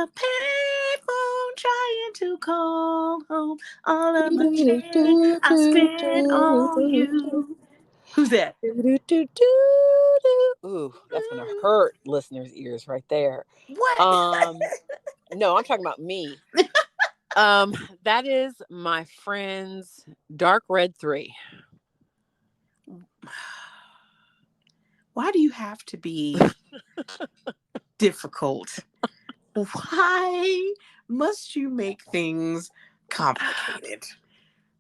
a payphone trying to call home. All of my cares I spent on you. Who's that? Ooh, that's gonna hurt listeners' ears right there. What? No, I'm talking about me. That is my friend's Dark Red 3. Why do you have to be difficult? Why must you make things complicated?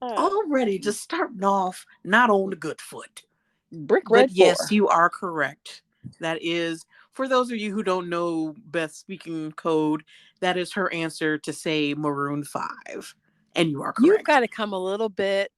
Already just starting off not on the good foot. Brick But Red 4. yes, you are correct. That is, for those of you who don't know Beth's speaking code, that is her answer to say Maroon 5. And you are correct. You've got to come a little bit,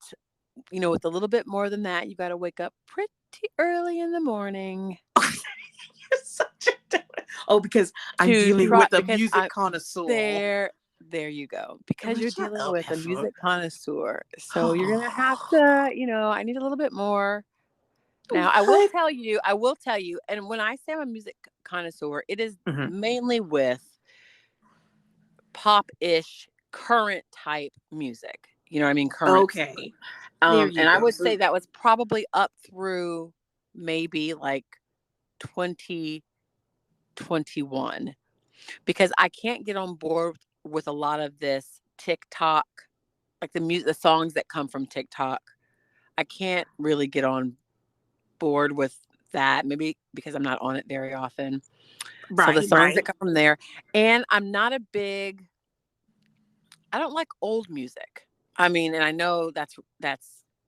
with a little bit more than that. You got to wake up pretty early in the morning. You're such a oh, because I'm dealing with a music connoisseur. There you go. Because you're dealing with a music connoisseur. So you're going to have to, I need a little bit more. Now, I will tell you, and when I say I'm a music connoisseur, it is mainly with pop-ish, current type music. You know what I mean? Current. Okay. And I would say that was probably up through maybe like 2021, because I can't get on board with a lot of this TikTok, like the songs that come from TikTok. I can't really get on board with that, maybe because I'm not on it very often. Right, so the songs that come from there, and I don't like old music. I mean, and I know that's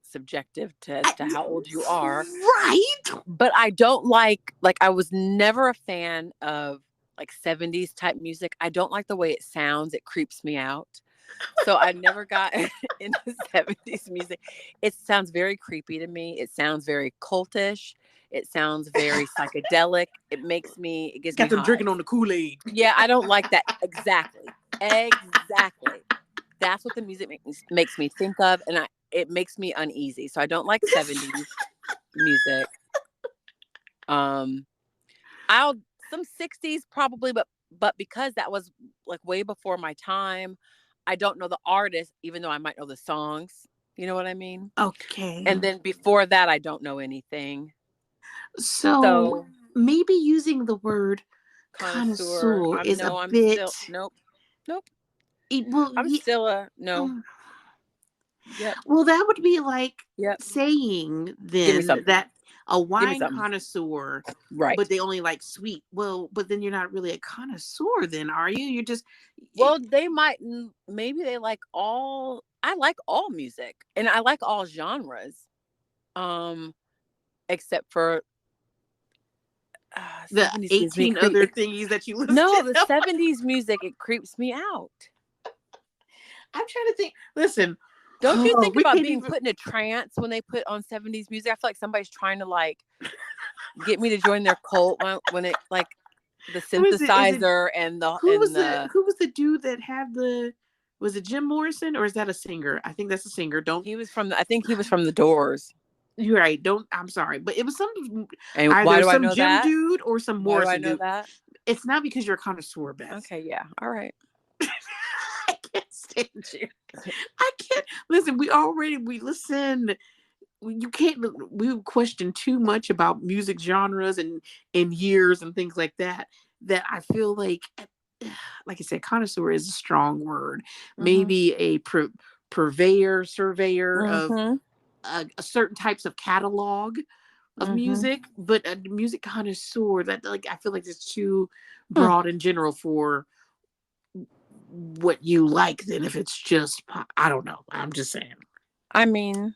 subjective to how old you are, right? But I don't like I was never a fan of like 70s type music. I don't like the way it sounds. It creeps me out. So I never got into 70s music. It sounds very creepy to me. It sounds very cultish. It sounds very psychedelic. It gives me got them drinking on the Kool-Aid. Yeah, I don't like that. Exactly. That's what the music makes me think of, and it makes me uneasy. So I don't like 70s music. Some 60s probably, but because that was like way before my time, I don't know the artist, even though I might know the songs. You know what I mean? Okay. And then before that, I don't know anything. So maybe using the word connoisseur is a bit. Nope. I'm still a no. Yep. Well, that would be like saying then that a wine connoisseur, right? But they only like sweet. Well, but then you're not really a connoisseur, then, are you? You're just. Well, maybe they like all. I like all music, and I like all genres, except for the 18 other thingies that you listen. No, the 70s music, it creeps me out. I'm trying to think. Listen. Don't you think about being put in a trance when they put on 70s music? I feel like somebody's trying to like get me to join their cult when it like the synthesizer and the who was the dude that had was it Jim Morrison, or is that a singer? I think that's a singer. I think he was from the Doors. You're right. I'm sorry, but it was some. And why do I know Jim that? Dude or some Morrison dude. Why do I know dude. that? It's not because you're a connoisseur, Beth. Okay, yeah, all right. I can't stand you. I can't listen. We listen. You can't. We question too much about music genres and years and things like that. That I feel like I said, connoisseur is a strong word. Mm-hmm. Maybe a surveyor of certain types of catalog of music, but a music connoisseur that I feel like it's too broad in general for what you like. Then if it's just I don't know. I'm just saying. I mean,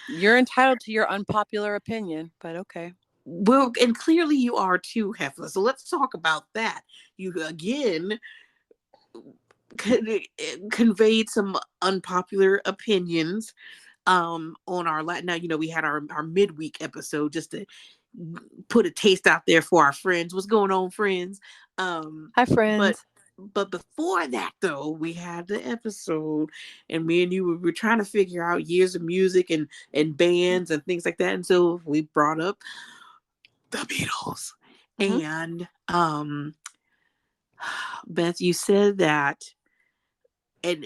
you're entitled to your unpopular opinion, but okay. Well, and clearly you are too, Hefla. So let's talk about that. You again conveyed some unpopular opinions on our now. We had our midweek episode just to put a taste out there for our friends. What's going on, friends? Hi, friends. But before that, though, we had the episode, and me and you were trying to figure out years of music and bands and things like that. And so we brought up the Beatles. And Beth, you said that, and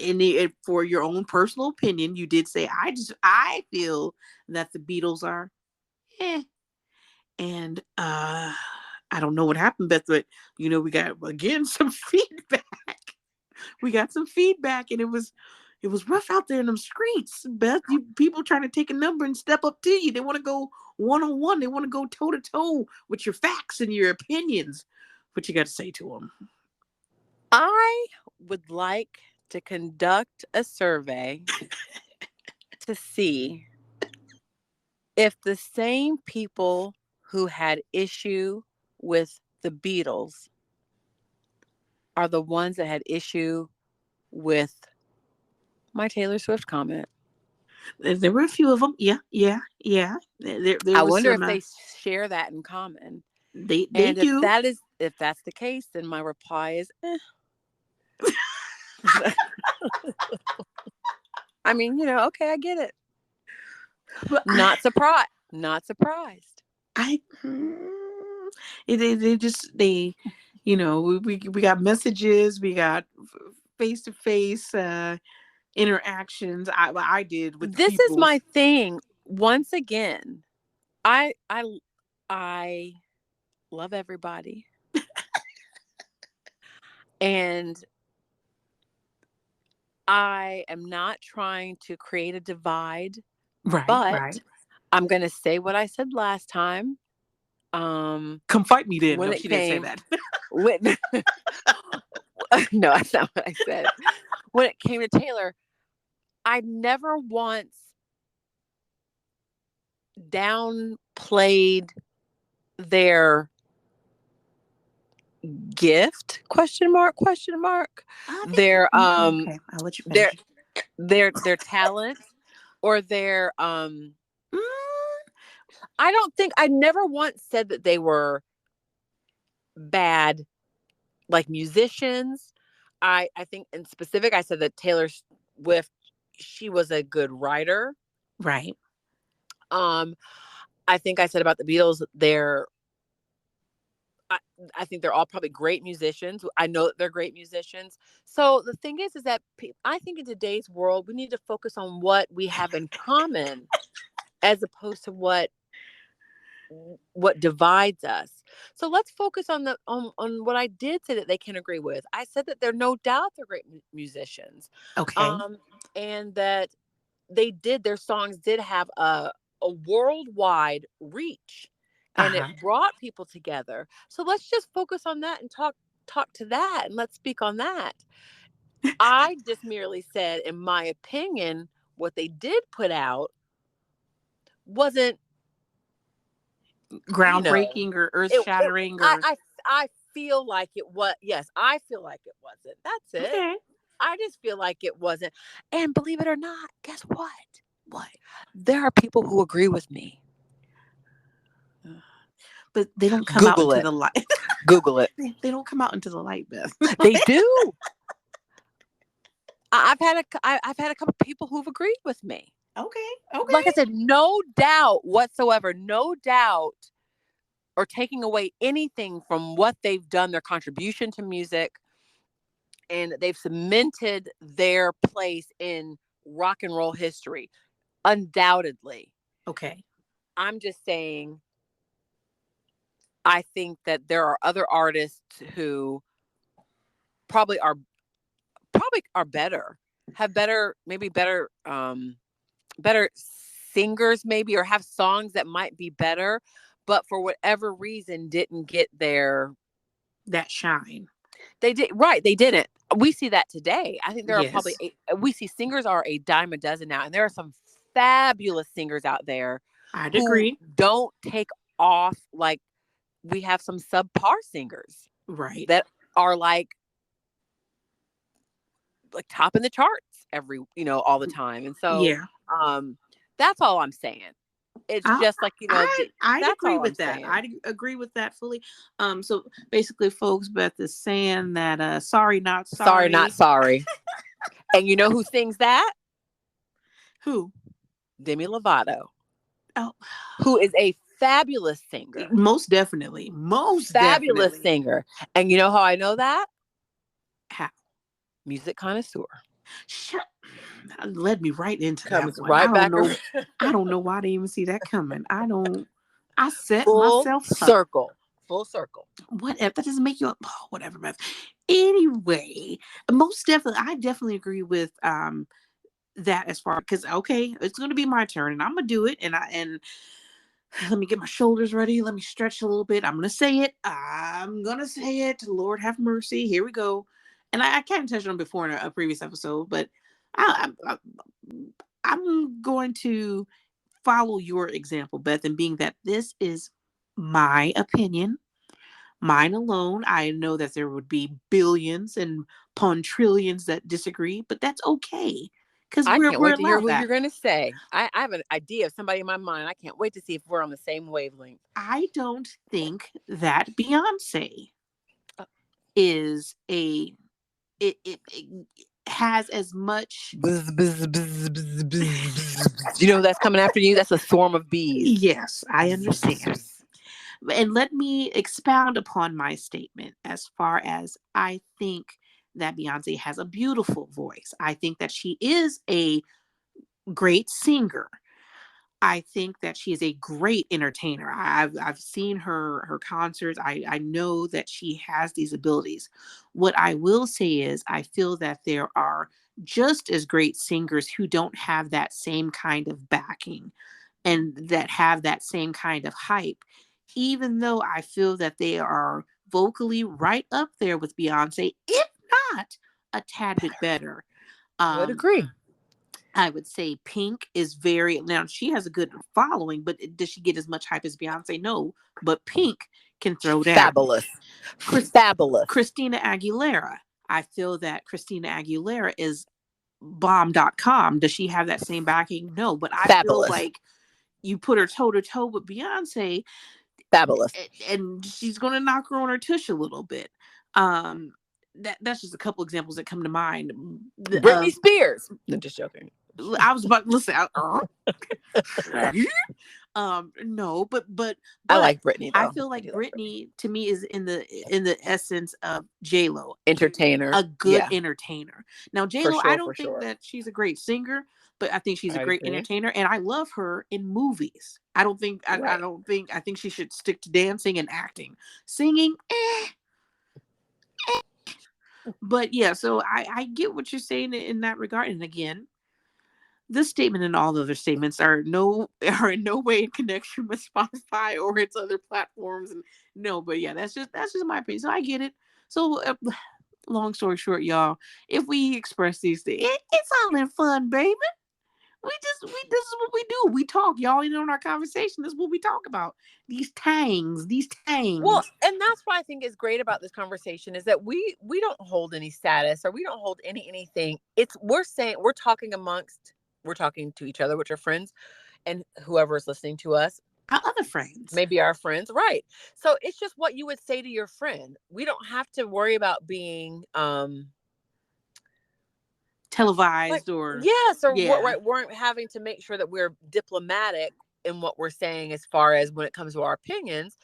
for your own personal opinion, you did say, I feel that the Beatles are, eh. And I don't know what happened, Beth, but we got again some feedback. We got some feedback, and it was rough out there in them streets, Beth. You people trying to take a number and step up to you. They want to go one on one. They want to go toe to toe with your facts and your opinions. What you got to say to them? I would like to conduct a survey to see if the same people who had issue with the Beatles are the ones that had issue with my Taylor Swift comment. There were a few of them. Yeah, yeah, yeah. There I was wonder some. if they share that in common. They And do. if that's the case, then my reply is, I mean, okay, I get it. But Not surprised. Not surprised. I we got messages, we got face to face interactions. I did with the This is people. my thing. Once again, I love everybody. And I am not trying to create a divide, Right, but right. I'm going to say what I said last time. Come fight me then. When No, it she didn't say came, that. when, no, that's not what I said. When it came to Taylor, I never once downplayed their gift, question mark, their Okay, I'll let you their finish. their talent or their Mm, I never once said that they were bad like musicians. I think in specific I said that Taylor Swift, she was a good writer. right. um I think I said about the Beatles, I, I think they're all probably great musicians. I know that they're great musicians. So the thing is that I think in today's world, we need to focus on what we have in common as opposed to what divides us. So let's focus on on what I did say that they can agree with. I said that they're no doubt they're great musicians, Okay. um, and that their songs did have a worldwide reach, Uh and it huh. brought people together. So let's just focus on that and talk to that, and let's speak on that. I just merely said, in my opinion, what they did put out wasn't, you know, Groundbreaking or earth it shattering or I feel like it was. Yes, I feel like it wasn't. That's it. okay. I just feel like it wasn't. And believe it or not, guess what? What? There are people who agree with me. But they don't come out Google into it. the light. Google it. They don't come out into the light, Beth. They do. I've had a couple people who've agreed with me. Okay. Like I Okay. said, no doubt whatsoever, no doubt, or taking away anything from what they've done, their contribution to music, and they've cemented their place in rock and roll history, undoubtedly. Okay. I'm just saying, I think that there are other artists who probably are better, have better, maybe better singers, maybe, or have songs that might be better, but for whatever reason didn't get That shine. they did right, they didn't. We see that today. I think there are probably Yes. we see singers are a dime a dozen now, and there are some fabulous singers out there I'd who agree. don't take off. Like, we have some subpar singers Right. that are like top in the charts all the time. And so Yeah. that's all I'm saying. It's I just like, I'd that's agree all I'm with that. saying. I'd agree with that fully. So basically, folks, Beth is saying that sorry, not Sorry, not sorry. sorry. And you know who sings that? Who? Demi Lovato, Oh, who is a fabulous singer. most definitely. Most Fabulous definitely. singer. And you know how I know that? How? Music connoisseur. Shut. That led me right into that Comes one. right back around. I don't know why I didn't even see that coming. I don't. I set Full myself up. circle. Full circle. Whatever. That doesn't make you. Whatever, Beth. Anyway, most definitely, I definitely agree with that as far because okay, it's gonna be my turn and I'm gonna do it and let me get my shoulders ready. Let me stretch a little bit. I'm gonna say it. I'm gonna say it. Lord have mercy. Here we go. And I kind of touched on it before in a previous episode, but I, I'm going to follow your example, Beth, and being that this is my opinion, mine alone. I know that there would be billions and trillions that disagree, but that's okay because I can't we're wait to hear allowed who that. you're going to say. I have an idea of somebody in my mind. I can't wait to see if we're on the same wavelength. I don't think that Beyonce Uh, is it has as much. bzz, bzz, bzz, bzz, bzz, bzz. You know that's coming after you? That's a swarm of bees. Yes, I Bzz, bzz, understand. bzz. And let me expound upon my statement as far as I think that Beyonce has a beautiful voice. I think that she is a great singer. I think that she is a great entertainer. I've seen her concerts. I know that she has these abilities. What I will say is I feel that there are just as great singers who don't have that same kind of backing and that have that same kind of hype, even though I feel that they are vocally right up there with Beyonce, if not a tad bit better. Would Um, agree. I would say Pink is very now she has a good following, but does she get as much hype as Beyonce? No, but Pink can throw down. Fabulous. Chris, Fabulous. Christina Aguilera. I feel that Christina Aguilera is bomb.com. Does she have that same backing? No, but I feel Fabulous. like you put her toe to toe with Beyonce Fabulous. and she's going to knock her on her tush a little bit. Um, that's just a couple examples that come to mind. Britney Spears. No, just joking. I was about to listen. No, I but like Britney I though. feel I like do like Britney. Britney to me is in the essence of J Lo, Entertainer. a good Yeah, entertainer. Now J for Lo, I sure, for don't think sure. that she's a great singer, but I think she's a I great agree. entertainer, and I love her in movies. I don't think I Right. don't think I think she should stick to dancing and acting. Singing, but yeah. So I get what you're saying in that regard, and again, this statement and all the other statements are in no way in connection with Spotify or its other platforms. And no, but yeah, that's just my opinion. So I get it. So long story short, y'all, if we express these things, it's all in fun, baby. We this is what we do. We talk, y'all. You know, in our conversation, this is what we talk about. These tangs, these Well, tangs. and that's what I think is great about this conversation is that we don't hold any status or we don't hold anything. It's we're talking to each other, which are friends, and whoever is listening to us, Our other friends, maybe our friends, right? So it's just what you would say to your friend. We don't have to worry about being like televised or yes or what yeah. right we're having to make sure that we're diplomatic in what we're saying as far as when it comes to our opinions,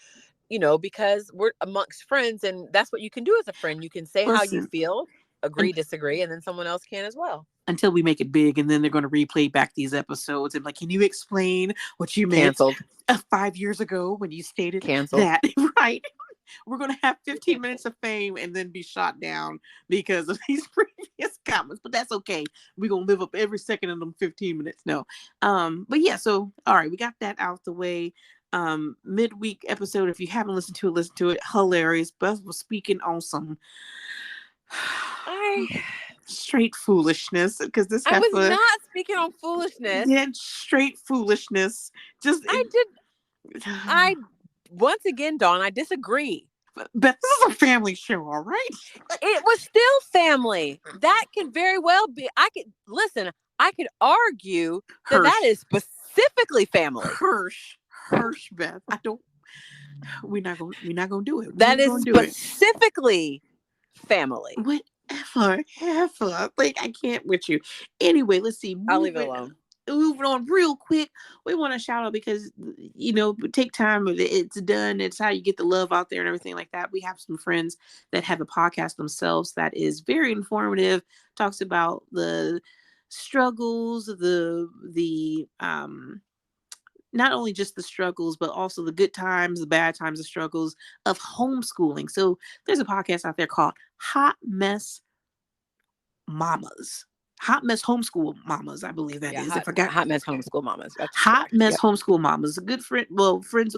because we're amongst friends and that's what you can do as a friend. You can say how you Listen, feel, and agree, disagree, and then someone else can as well. until we make it big, and then they're going to replay back these episodes and like, can you explain what you meant Canceled. 5 years ago when you stated Canceled. that? Right? We're going to have 15 minutes of fame and then be shot down because of these previous comments, but that's okay. We're going to live up every second of them 15 minutes. No. But yeah, so all right, we got that out the way. Midweek episode, if you haven't listened to it, listen to it. Hilarious. Beth was speaking on some I straight foolishness because this I was heifer not speaking on foolishness. did straight foolishness. Just I did. I once again, Dawn, I disagree. Beth, this is a family show, all right? It was still family. That could very well be. I could listen. I could argue that Hirsch, is specifically family. Hirsch, Beth. I don't. We're not gonna do it. We That ain't is gonna do it. specifically family. Whatever, heifer. Like I can't with you. Anyway, let's see. I'll leave it Moving. alone. moving on real quick, we want to shout out because, take time. It's done. It's how you get the love out there and everything like that. We have some friends that have a podcast themselves that is very informative, talks about the struggles, the not only just the struggles, but also the good times, the bad times, the struggles of homeschooling. So there's a podcast out there called Hot Mess Mamas. Hot Mess Homeschool Mamas, I believe that Yeah, is. If I got hot mess homeschool mamas. That's Hot correct. Mess Yep. Homeschool Mamas, a good friend,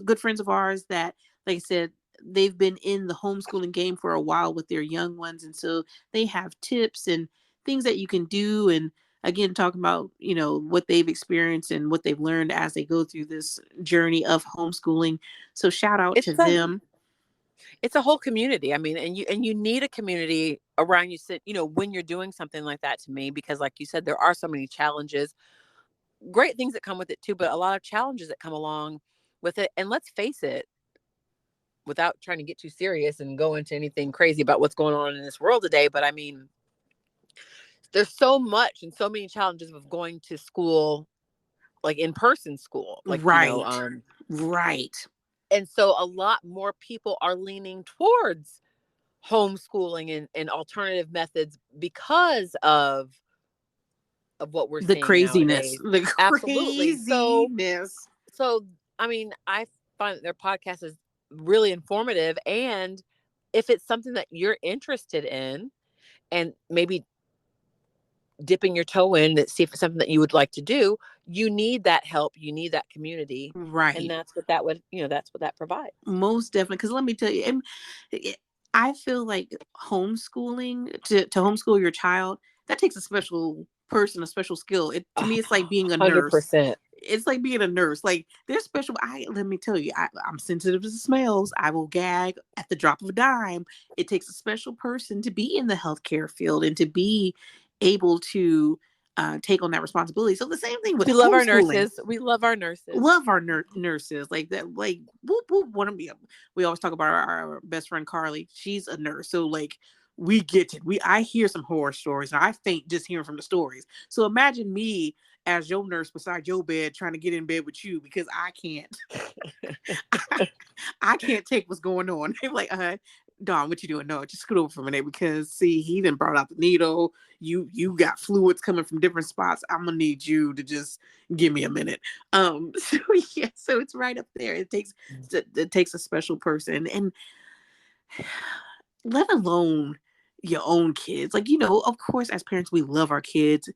good friends of ours that, like I said, they've been in the homeschooling game for a while with their young ones, and so they have tips and things that you can do, and again, talking about what they've experienced and what they've learned as they go through this journey of homeschooling. So shout out to It's a them. it's a whole community. I mean, and you need a community around you. When you're doing something like that, to me, because like you said, there are so many challenges, great things that come with it too, but a lot of challenges that come along with it. And let's face it, without trying to get too serious and go into anything crazy about what's going on in this world today, but I mean, there's so much and so many challenges with going to school, like in-person school, like Right. Right. and so a lot more people are leaning towards homeschooling and alternative methods because of what we're The seeing craziness. nowadays. The Absolutely. So craziness. so I mean, I find that their podcast is really informative, and if it's something that you're interested in and maybe dipping your toe in to see if it's something that you would like to do, you need that help, you need that community, and Right. that's what that provides. Most definitely. Because let me tell you, I feel like homeschooling, to homeschool your child, that takes a special person, a special skill. To me, it's like being a nurse. 100%. It's like being a nurse. Like there's special. Let me tell you, I'm sensitive to smells. I will gag at the drop of a dime. It takes a special person to be in the healthcare field and to be able to take on that responsibility. So the same thing with We love our homeschooling. nurses. We love our nurses. Love our nurses like that. Like whoop whoop. One of me. We always talk about our best friend Carly. She's a nurse, so like we get it. I hear some horror stories, and I faint just hearing from the stories. So imagine me as your nurse beside your bed, trying to get in bed with you because I can't. I can't take what's going on. They're like, Dawn, what you doing? No, just scoot over for a minute because see, he done brought out the needle. You got fluids coming from different spots. I'm gonna need you to just give me a minute. So yeah, so it's right up there. It takes a special person, and let alone your own kids. Like, of course, as parents, we love our kids.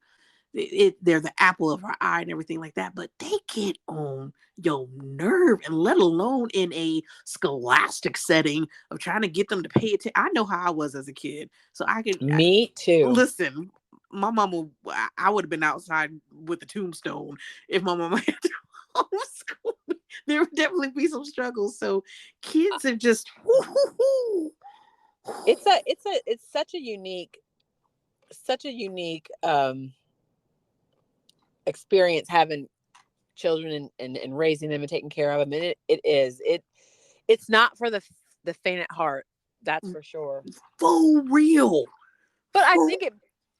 They're the apple of our eye and everything like that, but they get on your nerve, and let alone in a scholastic setting of trying to get them to pay attention. I know how I was as a kid, so Me too. listen. My mama, I would have been outside with a tombstone if my mama had to homeschool me. There would definitely be some struggles. So kids have just It's such a unique experience having children and raising them and taking care of them. And it's not for the faint at heart, that's for sure. for real. But I think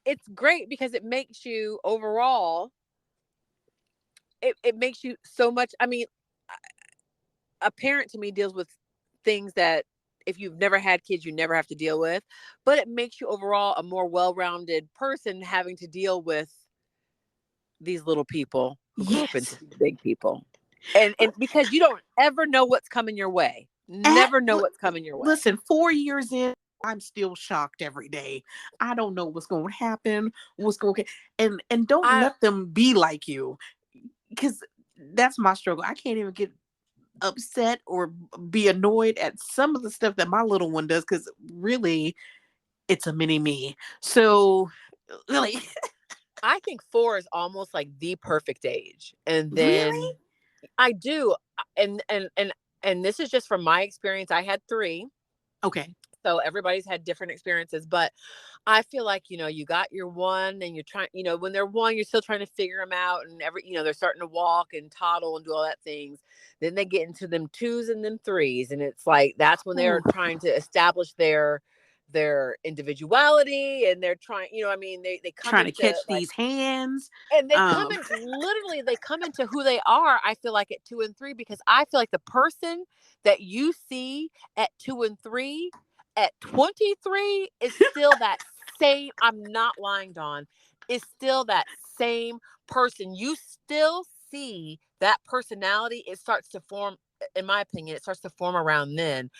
it's great because it makes you overall, it makes you so much. I mean, a parent to me deals with things that if you've never had kids, you never have to deal with, but it makes you overall a more well-rounded person having to deal with these little people who grow up into Yes. these big people. And because you don't ever know what's coming your way. Never know what's coming your way. Listen, 4 years in, I'm still shocked every day. I don't know what's going to happen, what's going to, and don't let them be like you, because that's my struggle. I can't even get upset or be annoyed at some of the stuff that my little one does, because really, it's a mini me. So, really, I think 4 is almost like the perfect age. And really, then I do. And this is just from my experience. I had 3. okay, So everybody's had different experiences, but I feel like, you got your one and you're trying, when they're 1, you're still trying to figure them out, and they're starting to walk and toddle and do all that things. Then they get into them 2s and them 3s. And it's like, that's when they're trying to establish their individuality, and they're trying, I mean, they come Trying to into catch like, these hands. and they come Um, in, literally they come into who they are, I feel like, at 2 and 3, because I feel like the person that you see at 2 and 3 at 23 is still that same, I'm not lying, Dawn, is still that same person. You still see that personality. It starts to form, in my opinion, it starts to form around then.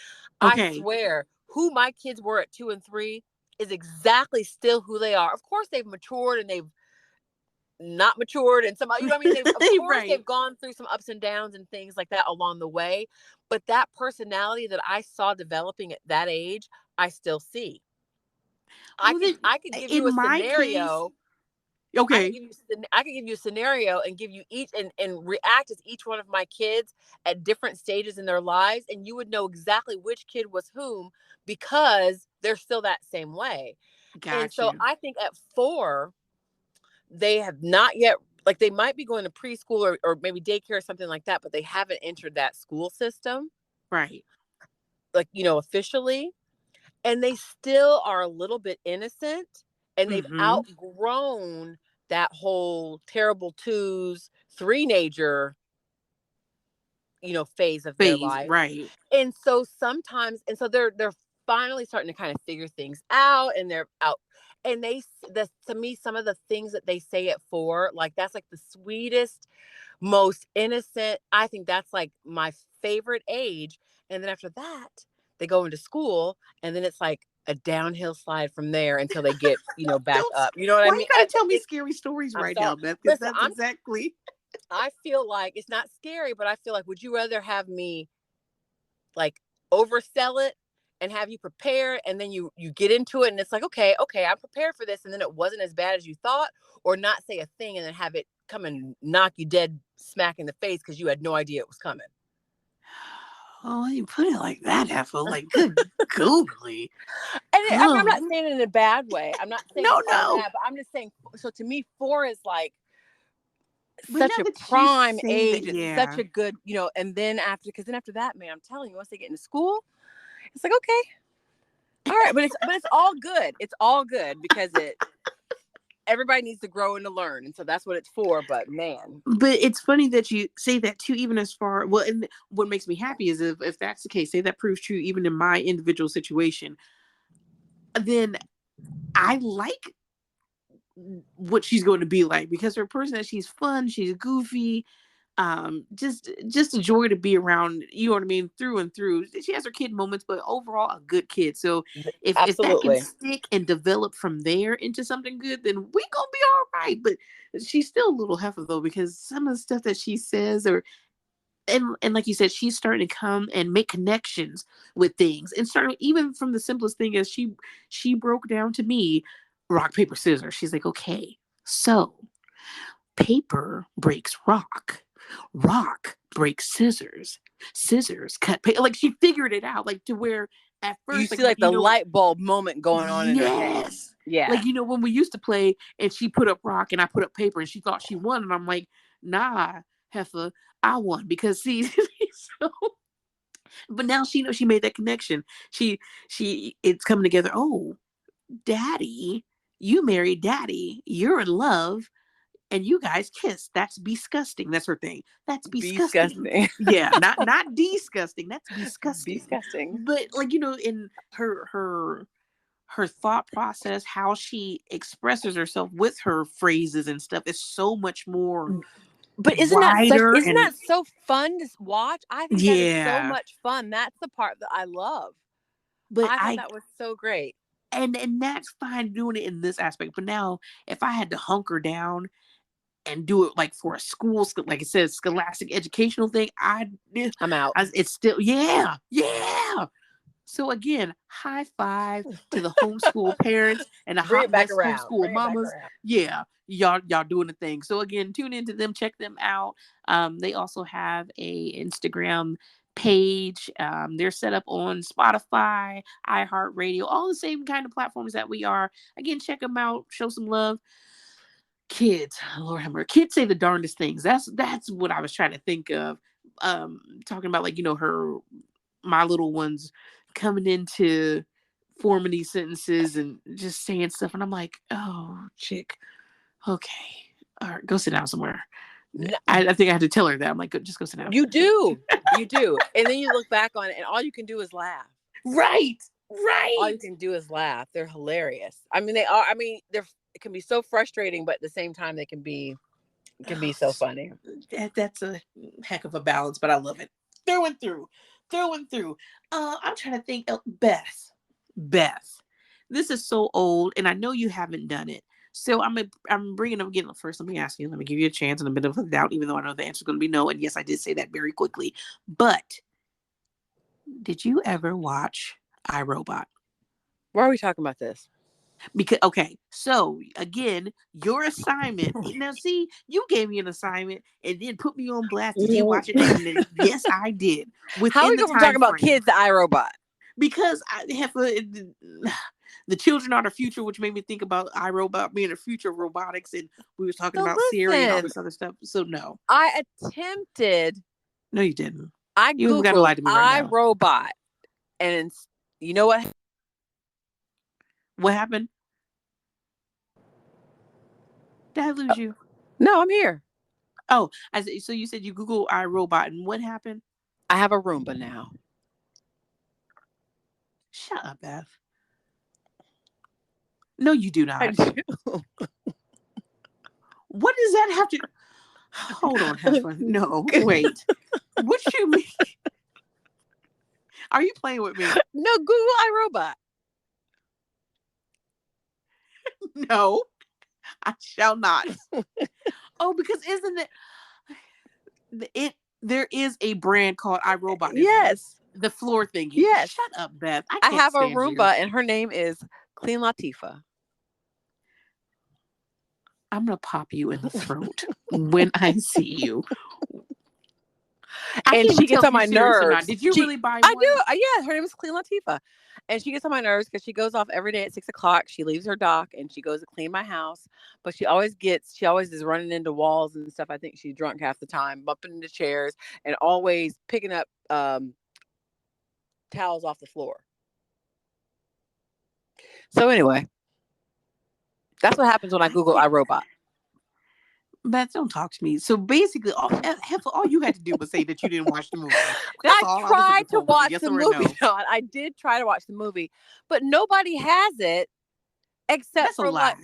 I okay. swear, who my kids were at 2 and 3 is exactly still who they are. Of course, they've matured and they've not matured, and some, I mean, of course Right. they've gone through some ups and downs and things like that along the way. But that personality that I saw developing at that age, I still see. I Well, could then, I could give you in a my case, scenario. okay. I could give you a scenario and give you each, and react as each one of my kids at different stages in their lives, and you would know exactly which kid was whom, because they're still that same way. And Got so you. I think at 4, they have not yet, like, they might be going to preschool, or maybe daycare or something like that, but they haven't entered that school system, Right. like, officially. And they still are a little bit innocent, and they've Mm-hmm. outgrown that whole terrible twos, three-nager, phase of their Phase. life. Right. And so sometimes, and so they're finally starting to kind of figure things out, and they're out. And to me, some of the things that they say at 4, like, that's like the sweetest, most innocent. I think that's like my favorite age. And then after that, they go into school, and then it's like a downhill slide from there until they get, back Don't. up. You know what I Why you mean? gotta tell me scary stories I'm right sorry. now, Beth? Because Listen, that's exactly. I feel like it's not scary, but I feel like, would you rather have me, like, oversell it and have you prepare, and then you get into it, and it's like, okay, I'm prepared for this, and then it wasn't as bad as you thought, or not say a thing and then have it come and knock you dead smack in the face because you had no idea it was coming? Oh, you put it like that, Heffa. Like, good googly. And I mean, I'm not Oh, saying it in a bad way. I'm not saying no, it's all no. bad, but I'm just saying. So to me, 4 is like But such now a that you prime say that, age. It's such yeah. a good, and then after that, man, I'm telling you, once they get into school, it's like, okay, all right, but it's all good. It's all good because everybody needs to grow and to learn, and so that's what it's for. But man, But it's funny that you say that too, even as far, well, and what makes me happy is if that's the case, say that proves true even in my individual situation, then I like what she's going to be like because her person that she's fun, she's goofy, just a joy to be around, you know what I mean, through and through. She has her kid moments, but overall a good kid. So if that can absolutely. stick and develop from there into something good, then we gonna be all right. But she's still a little heifer though, because some of the stuff that she says, or and like you said, she's starting to come and make connections with things, and starting even from the simplest thing as she broke down to me rock paper scissors. She's like, okay, so paper breaks rock, rock breaks scissors, scissors cut paper. Like she figured it out, like to where at You first, like, see, like, you the know, light bulb moment going on in her head. yes, Yeah. like, you know, when we used to play and she put up rock and I put up paper and she thought she won, and I'm like, nah, heifer, I won because see. So, but now she knows she made that connection. She it's coming together. Oh, daddy, you married daddy, you're in love, and you guys kiss. That's disgusting. That's her thing. That's disgusting. Disgusting. Yeah, not disgusting. That's disgusting. Disgusting. But like, you know, in her thought process, how she expresses herself with her phrases and stuff is so much more But wider isn't and that so fun to watch? I think that is so yeah. much fun. That's the part that I love. But I thought I that was so great. and that's fine doing it in this aspect. But now if I had to hunker down and do it like for a school, like it says, scholastic educational thing, I'm out. it's still, yeah, yeah. So again, high five to the homeschool parents and the Bring hot it back mess around. homeschool Bring it back mamas. around. Yeah, y'all doing the thing. So again, tune into them, check them out. They also have a Instagram page. They're set up on Spotify, iHeartRadio, all the same kind of platforms that we are. Again, check them out, show some love. Kids, Lord have mercy. Kids say the darndest things. That's what I was trying to think of. Talking about, like, you know, my little ones coming into forming these sentences and just saying stuff. And I'm like, oh, chick, okay. All right, go sit down somewhere. No, I think I had to tell her that. I'm like, just go sit down. you do. You do. And then you look back on it and all you can do is laugh. Right. All Right. you can do is laugh. They're hilarious. I mean, they are. I mean, it can be so frustrating, but at the same time, it can be so funny. That's a heck of a balance, but I love it. Through and through. Through and through. I'm trying to think of Beth. Beth. This is so old, and I know you haven't done it. So I'm bringing up again. First, let me ask you. Let me give you a chance and a bit of a doubt, even though I know the answer is going to be no. And yes, I did say that very quickly. But did you ever watch iRobot? Why are we talking about this? Because okay, so again, your assignment. Now, see, you gave me an assignment and then put me on blast. Did you watch it? And then, yes, I did. How are Within we the going to talk time about frame. kids to iRobot? Because I have the children are the future, which made me think about iRobot being the future of robotics, and we were talking about Siri and all this other stuff. So no, I attempted. No, you didn't. I You got to lie Googled to me right now. iRobot, and you know what? What happened? Did I lose you? No, I'm here. Oh, so you said you Google iRobot, and what happened? I have a Roomba now. Shut up, Beth. No, you do not. I do. What does that have to? Hold on, Heifer. No, wait. What you mean? Are you playing with me? No, Google iRobot. No, I shall not. Oh, because isn't it? There is a brand called iRobot. Yes. The floor thingy. Yes. Shut up, Beth. I have a Roomba, and her name is Clean Latifah. I'm gonna pop you in the throat when I see you. And she gets on my nerves. Did you really buy one? I do. Yeah, her name is Clean Latifah. And she gets on my nerves because she goes off every day at 6:00. She leaves her dock and she goes to clean my house. But she always is running into walls and stuff. I think she's drunk half the time, bumping into chairs, and always picking up towels off the floor. So anyway, that's what happens when I Google iRobot. Beth, don't talk to me. So basically, all you had to do was say that you didn't watch the movie. I tried to watch the movie. No? I did try to watch the movie, but nobody has it except for like.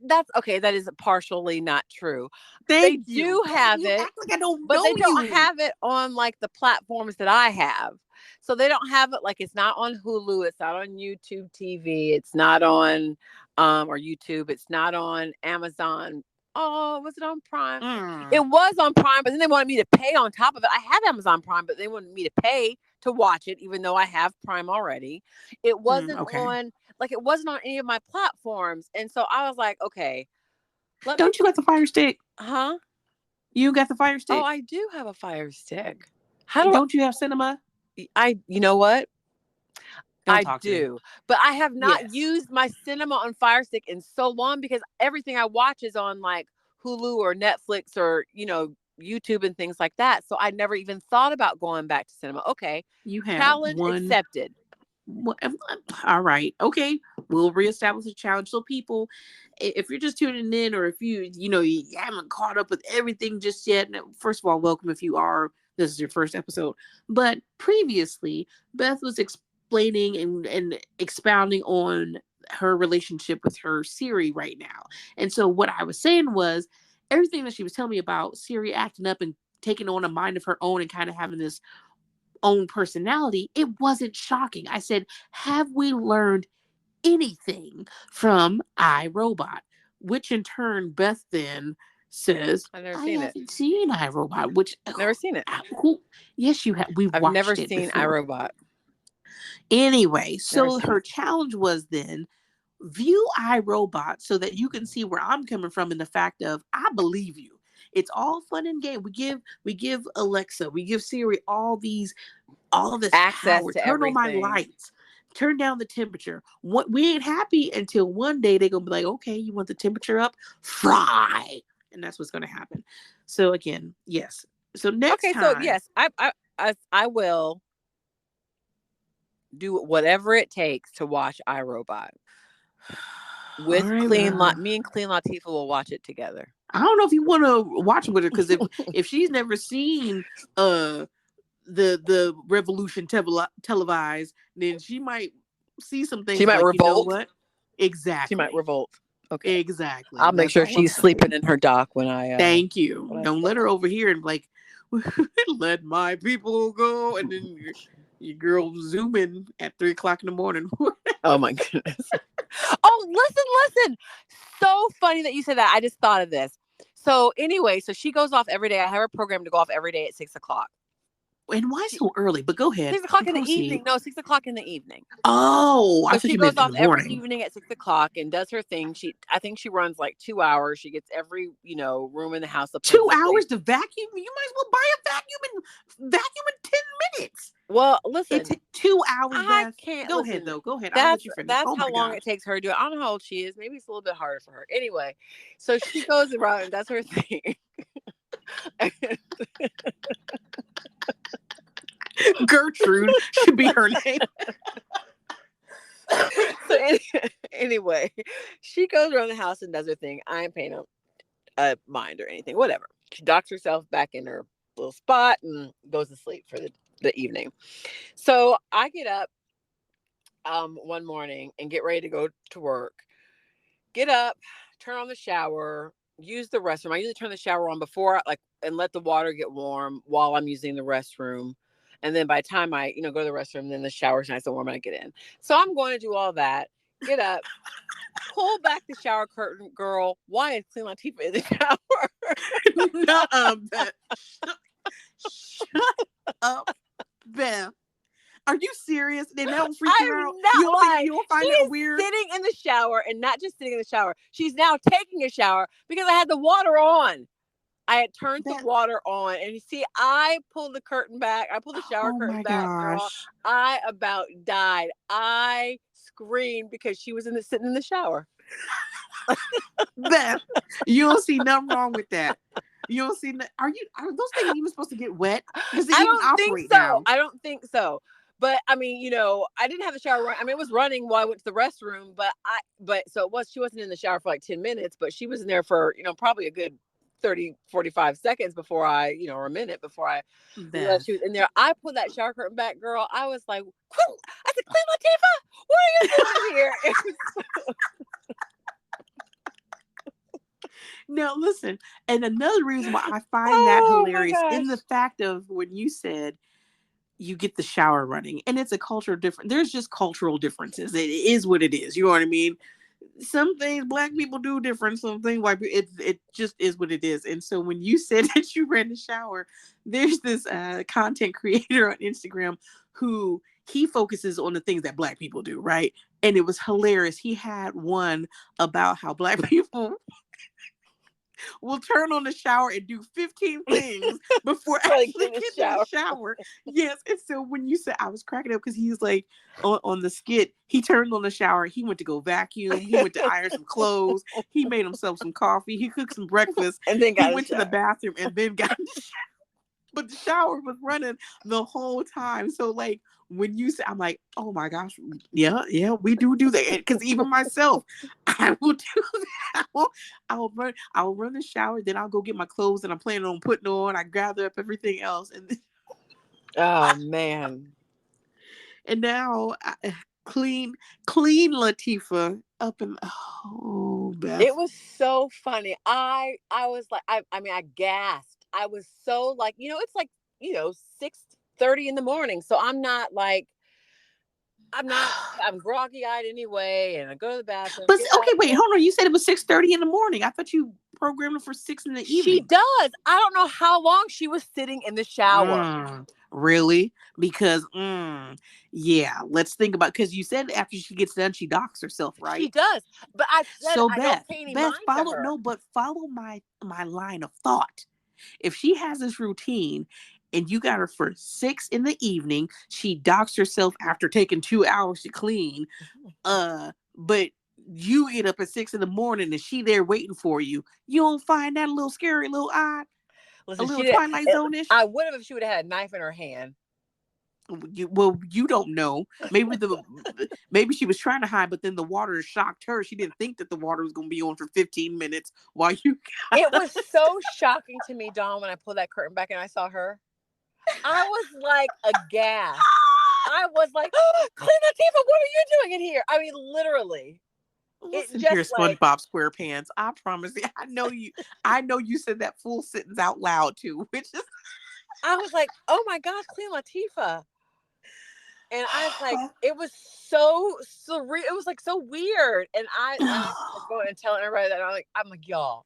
That's okay. That is partially not true. They do have it, act like I don't but know they don't have it on like the platforms that I have. So they don't have it like it's not on Hulu. It's not on YouTube TV. It's not on or YouTube. It's not on Amazon. Oh, was it on Prime? It was on Prime, but then they wanted me to pay on top of it. I have Amazon Prime, but they wanted me to pay to watch it, even though I have Prime already. It wasn't on, like, it wasn't on any of my platforms. And so I was like, okay. Don't you got the Fire Stick? Huh? You got the Fire Stick? Oh, I do have a Fire Stick. Don't you have Cinema? You know what? I do, but I have not used my Cinema on Fire Stick in so long because everything I watch is on like Hulu or Netflix or, YouTube and things like that. So I never even thought about going back to Cinema. Okay. You have challenge accepted. All right. Okay. We'll reestablish the challenge. So people, if you're just tuning in or if you haven't caught up with everything just yet, first of all, welcome if you are. This is your first episode. But previously, Beth was explaining and expounding on her relationship with her Siri right now. And so what I was saying was everything that she was telling me about Siri acting up and taking on a mind of her own and kind of having this own personality, it wasn't shocking. I said, have we learned anything from iRobot? Which in turn, Beth then says, I haven't seen iRobot, which never seen it. Yes, you have. I've never seen iRobot. Anyway, so her challenge was then view iRobot so that you can see where I'm coming from in the fact of I believe you. It's all fun and game. We give Alexa, we give Siri all of this access power. To turn everything. on my lights. Turn down the temperature. We ain't happy until one day they're gonna be like, okay, you want the temperature up? Fry. And that's what's gonna happen. So again, yes. So next time. So yes, I will do whatever it takes to watch iRobot All with right. me and Clean Latifah will watch it together. I don't know if you want to watch it with her, because if she's never seen uh the revolution televised, then she might see some She things might like, you know revolt. what? She might Exactly. revolt. Okay. Exactly. I'll make That's sure all I'm she's saying. sleeping in her dock when I Thank you. Don't let her over here and like let my people go, and then your girl zoom in at 3 o'clock in the morning. Oh my goodness. Oh, listen. So funny that you said that. I just thought of this. So anyway, so she goes off every day. I have her program to go off every day at 6:00. And why so early? But go ahead. 6:00 in the Proceed. evening. No, 6:00 in the evening. Oh, I So thought she you goes meant in off the every morning. evening at 6:00 and does her thing. I think she runs like 2 hours. She gets every, room in the house up. 2 hours to vacuum? You might as well buy a vacuum and vacuum in 10 minutes. Well, It listen, takes 2 hours, I Beth. can't Go ahead, listen. though. Go ahead. I'll let That's you finish. that's Oh how my long it gosh. takes her to do it. I don't know how old she is. Maybe it's a little bit harder for her. Anyway, so she goes around and does her thing. Gertrude should be her name. So anyway, she goes around the house and does her thing. I ain't paying a mind or anything. Whatever. She docks herself back in her little spot and goes to sleep for the evening. So I get up one morning and get ready to go to work. Get up, turn on the shower, use the restroom. I usually turn the shower on before and let the water get warm while I'm using the restroom. And then by the time I, go to the restroom, then the shower's nice and warm and I get in. So I'm going to do all that. Get up, pull back the shower curtain, girl. Why is Clean Latifah in the shower? Nuh-uh, Beth. Shut up, Beth. Are you serious? They don't freak you I'm out? not lying. You don't find She that is weird? sitting in the shower, and not just sitting in the shower. She's now taking a shower because I had the water on. I had turned the water on, and you see, I pulled the curtain back. I pulled the shower Oh curtain my back, girl. gosh. I about died. I screamed because she was sitting in the shower. Beth, you don't see nothing wrong with that. You don't see. Are those things even supposed to get wet? Does it I even don't think operate so. now? I don't think so. But I mean, I didn't have the shower running. I mean, it was running while I went to the restroom, she wasn't in the shower for like 10 minutes, but she was in there for, probably a good 30, 45 seconds before or a minute before I realized she was in there. I pulled that shower curtain back, girl. I was like, I said, Clean Latifah, what are you doing here? Now, listen, and another reason why I find that hilarious in the gosh. fact of when you said you get the shower running, and it's a cultural difference. There's just cultural differences. It is what it is. You know what I mean? Some things Black people do different. Some things white people, it just is what it is. And so when you said that you ran the shower, there's this content creator on Instagram who he focuses on the things that Black people do, right? And it was hilarious. He had one about how Black people will turn on the shower and do 15 things before actually getting in the shower. Yes. And so when you said, I was cracking up because he's like on the skit, he turned on the shower. He went to go vacuum. He went to iron some clothes. He made himself some coffee. He cooked some breakfast. And then he went to the bathroom and then got in the shower. But the shower was running the whole time. So like when you say, I'm like, oh my gosh, yeah, we do that. Because even myself, I will do that. I'll run the shower, then I'll go get my clothes that I'm planning on putting on. I gather up everything else, and oh man. And now clean Latifah up and Beth. It was so funny. I was like, I mean, I gasped. I was so like, it's like, 6:30 in the morning. So I'm not like, I'm groggy eyed anyway. And I go to the bathroom. But okay, wait, hold on. You said it was 6:30 in the morning. I thought you programmed it for 6 in the evening. She does. I don't know how long she was sitting in the shower. Really? Because, yeah, let's think about, because you said after she gets done, she docks herself, right? She does. But I said, so I Beth, don't pay any mind follow, to her. no, but follow my line of thought. If she has this routine and you got her for 6 in the evening, she docks herself after taking 2 hours to clean, but you get up at 6 in the morning and she there waiting for you. You don't find that a little scary, a little odd? Listen, a little Twilight Zone-ish? I would have if she would have had a knife in her hand. You don't know. Maybe she was trying to hide, but then the water shocked her. She didn't think that the water was going to be on for 15 minutes while you. It was so shocking to me, Dawn, when I pulled that curtain back and I saw her. I was like aghast. I was like, oh, Queen Latifah, what are you doing in here? I mean, literally. Listen here, SpongeBob SquarePants. I promise you, I know you. I know you said that full sentence out loud too, which is. I was like, oh my gosh, Queen Latifah. And I was like, it was so surreal. It was like so weird. And I was going and telling everybody that I'm like, y'all,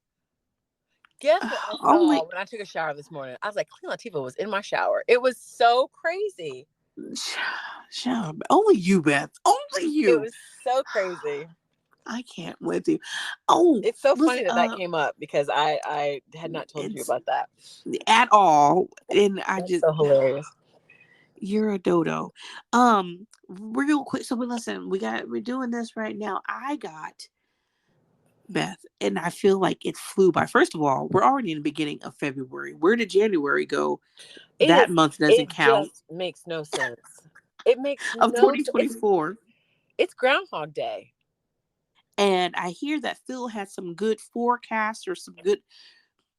guess what I saw when I took a shower this morning? I was like, Queen Latifah was in my shower. It was so crazy. Only you, Beth. Only you. It was so crazy. I can't with you. It's so funny that came up because I had not told you about that at all, and That's so hilarious. You're a dodo. Real quick. So listen, we're doing this right now. I got Beth, and I feel like it flew by. First of all, we're already in the beginning of February. Where did January go? That month doesn't count. Just makes no sense. It makes of 2024. It's Groundhog Day. And I hear that Phil has some good forecasts or some good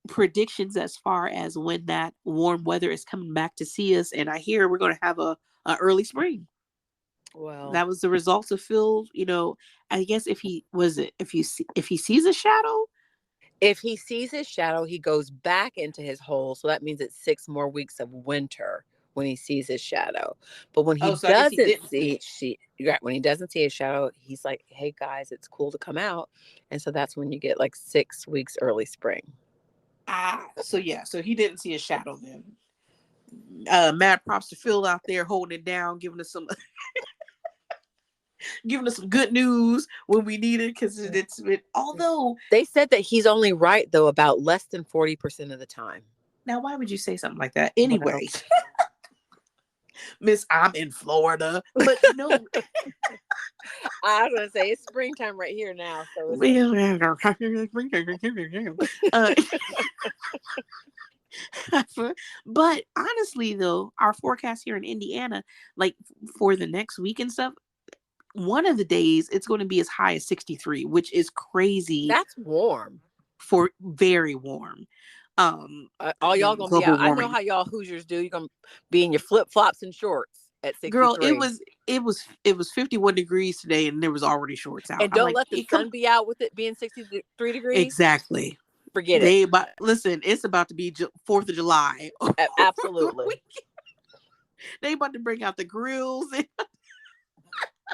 predictions as far as when that warm weather is coming back to see us. And I hear we're going to have a early spring. Well, that was the results of Phil. I guess if he sees a shadow. If he sees his shadow, he goes back into his hole. So that means it's 6 more weeks of winter when he sees his shadow. But when he doesn't see his shadow, he's like, hey guys, it's cool to come out. And so that's when you get like 6 weeks early spring. So he didn't see a shadow then. Mad props to Phil out there holding it down, giving us some good news when we need it, because although they said that he's only right though about less than 40% of the time. Now, why would you say something like that anyway? Miss, I'm in Florida, but no. I was gonna say it's springtime right here now. So but honestly, though, our forecast here in Indiana, like for the next week and stuff, one of the days it's going to be as high as 63, which is crazy. That's warm. For very warm. All y'all gonna be out. Warming. I know how y'all Hoosiers do. You're gonna be in your flip flops and shorts at 63. Girl, it was 51 degrees today, and there was already shorts out. And don't let the sun be out with it being 63 degrees. Exactly. Forget it. Listen, it's about to be 4th of July. Absolutely. They about to bring out the grills.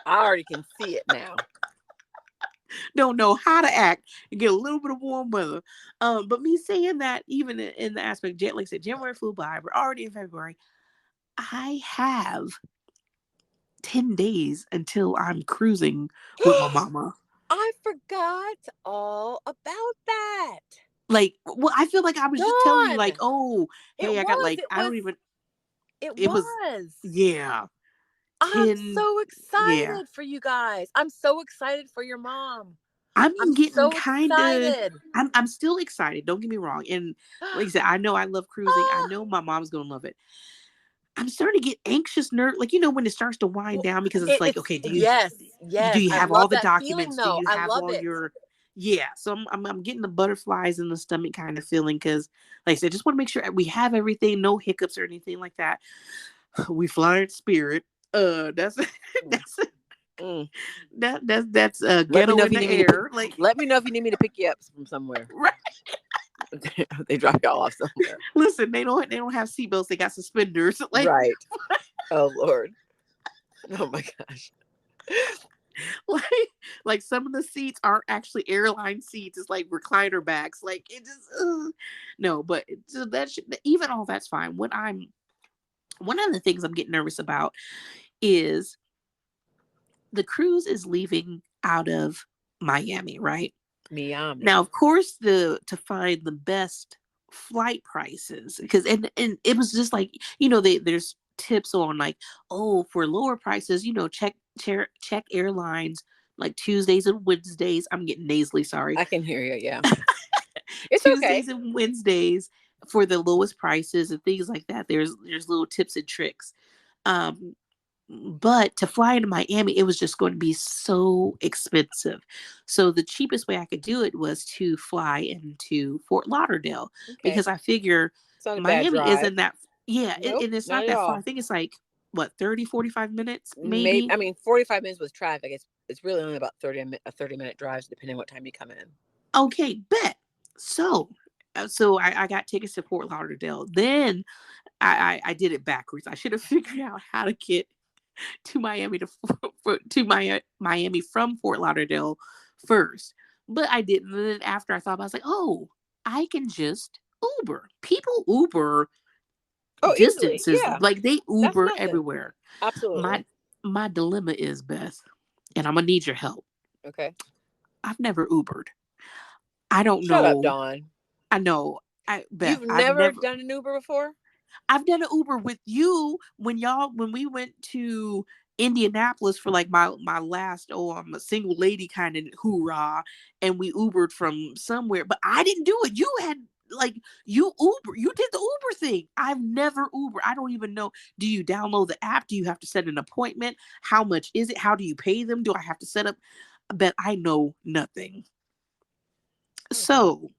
I already can see it now. Don't know how to act and get a little bit of warm weather. But me saying that, even in the aspect, like I said, January flew by. We're already in February. I have 10 days until I'm cruising with my mama. I forgot all about that. Like, well, I feel like I was just telling you, like, oh, hey, It was. Yeah. I'm so excited for you guys. I'm so excited for your mom. I'm getting so kind of. I'm still excited. Don't get me wrong. And like I said, I know I love cruising. I know my mom's gonna love it. I'm starting to get anxious, when when it starts to wind down, because it's like, okay, do you have all the documents? Do you have all your? Yeah. So I'm getting the butterflies in the stomach kind of feeling, because, like I said, just want to make sure we have everything, no hiccups or anything like that. We fly in Spirit. That's ghetto in the air. Let me know if you need me to pick you up from somewhere. Right. They drop y'all off somewhere. Listen, they don't have seatbelts. They got suspenders. Right. Oh Lord. Oh my gosh. Like some of the seats aren't actually airline seats. It's like recliner backs. Like it just no. But even all that's fine. One of the things I'm getting nervous about is the cruise is leaving out of Miami, right? Miami. Now, of course, to find the best flight prices, because and it was just like, there's tips on like, oh, for lower prices, check airlines like Tuesdays and Wednesdays. I'm getting nasally, sorry. I can hear you, yeah. It's Tuesdays and Wednesdays for the lowest prices and things like that. There's little tips and tricks. Um, but to fly into Miami, it was just going to be so expensive. So the cheapest way I could do it was to fly into Fort Lauderdale Okay. because I figure It's not a bad Miami drive. isn't that, yeah, Nope, and it's not not at that far. all. I think it's like, what, 30, 45 minutes, Maybe, maybe? I mean, 45 minutes with traffic. It's really only about 30-minute drives, depending on what time you come in. Okay, bet. So, so I got tickets to Fort Lauderdale. Then I did it backwards. I should have figured out how to get to Miami Miami from Fort Lauderdale first, but I didn't. And then after I thought about it, I was like, oh, I can just Uber. People Uber Oh, easily. distances, Yeah, like they that's Uber nothing. everywhere. Absolutely. My dilemma is, Beth, and I'm gonna need your help. Okay. I've never Ubered. I don't Shut up, know. Dawn. I know. Beth, You've never done an Uber before? I've done an Uber with you when we went to Indianapolis for like my last, oh, I'm a single lady kind of hoorah, and we Ubered from somewhere, but I didn't do it. You had like you did the Uber thing. I've never Uber. I don't even know. Do you download the app? Do you have to set an appointment? How much is it? How do you pay them? Do I have to set up? But I know nothing. Okay. So,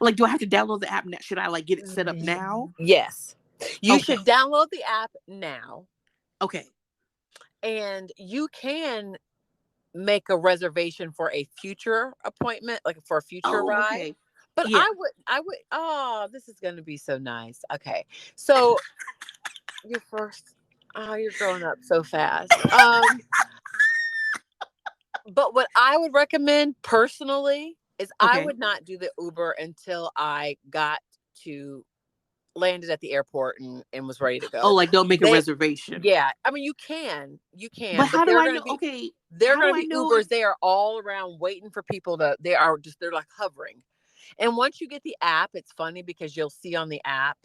like, do I have to download the app now? Should I like get it set up now? Yes. You should Okay. download the app now, Okay. and you can make a reservation for a future appointment, like for a future Oh, ride. okay. But Yeah. oh, this is going to be so nice. Okay. So your first, oh, you're growing up so fast. But what I would recommend personally is I Okay. would not do the Uber until I got to landed at the airport and was ready to Oh, go. like don't make a They, reservation. yeah, I mean you But can, but how do I know? Okay. there are How going do to I be know if Ubers. They are all around waiting for people to. They're like hovering. And once you get the app, it's funny because you'll see on the app,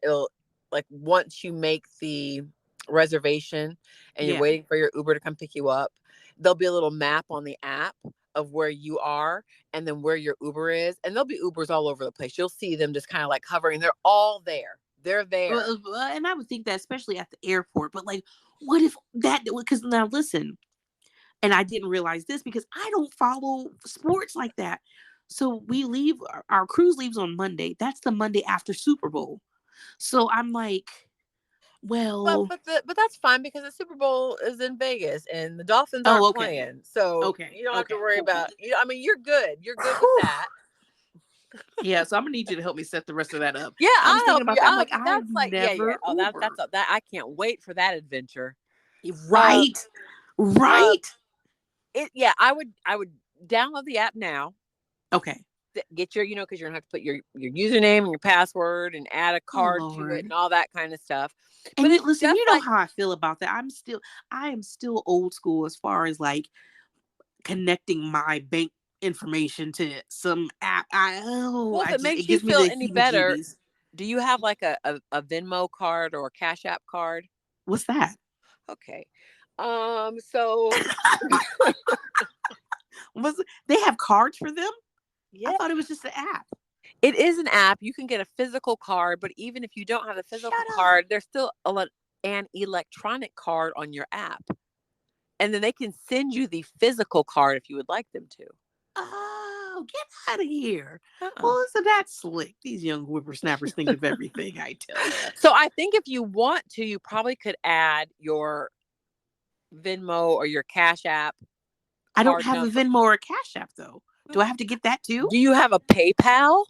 it'll like once you make the reservation and you're yeah. waiting for your Uber to come pick you up, there'll be a little map on the app of where you are and then where your Uber is. And there'll be Ubers all over the place. You'll see them just kind of like hovering. They're all there. They're there. And I would think that especially at the airport, but like, what if that? Because now listen, and I didn't realize this because I don't follow sports like that. So we leave, our cruise leaves on Monday. That's the Monday after Super Bowl. So I'm like, well, But that's fine because the Super Bowl is in Vegas and the Dolphins oh, aren't okay. playing. So Okay. you don't have to Okay. worry Cool, cool. about I mean, you're good. You're good with Whew. that. Yeah, so I'm gonna need you to help me set the rest of that up. Yeah, I was I'll thinking help you. about that. I'm like, I've That's like, yeah. never Oh, Ubered. that I can't wait for that adventure. Um, Right. uh, Right. yeah, I would download the app now. Okay. Get your, because you're gonna have to put your username and your password and add a Oh card to it Lord. and all that kind of stuff. But And you it's listen, just you know like, how I feel about that. I am still old school as far as like connecting my bank information to some app. well, if it It makes you gives me feel the any better, heebie-jeebies. do you have like a Venmo card or a Cash App card? What's that? Okay. So They have cards for them? I yeah, thought it was just an app. it is an app. You can get a physical card, but even if you don't have a physical Shut up. card, there's still an electronic card on your app. And then they can send you the physical card if you would like them to. Oh, get out of here. Uh-uh. Well, isn't that slick? These young whippersnappers think of everything, I tell you. So I think if you want to, you probably could add your Venmo or your Cash App I don't card have a number. Venmo or a Cash App, though. Do I have to get that too? Do you have a PayPal?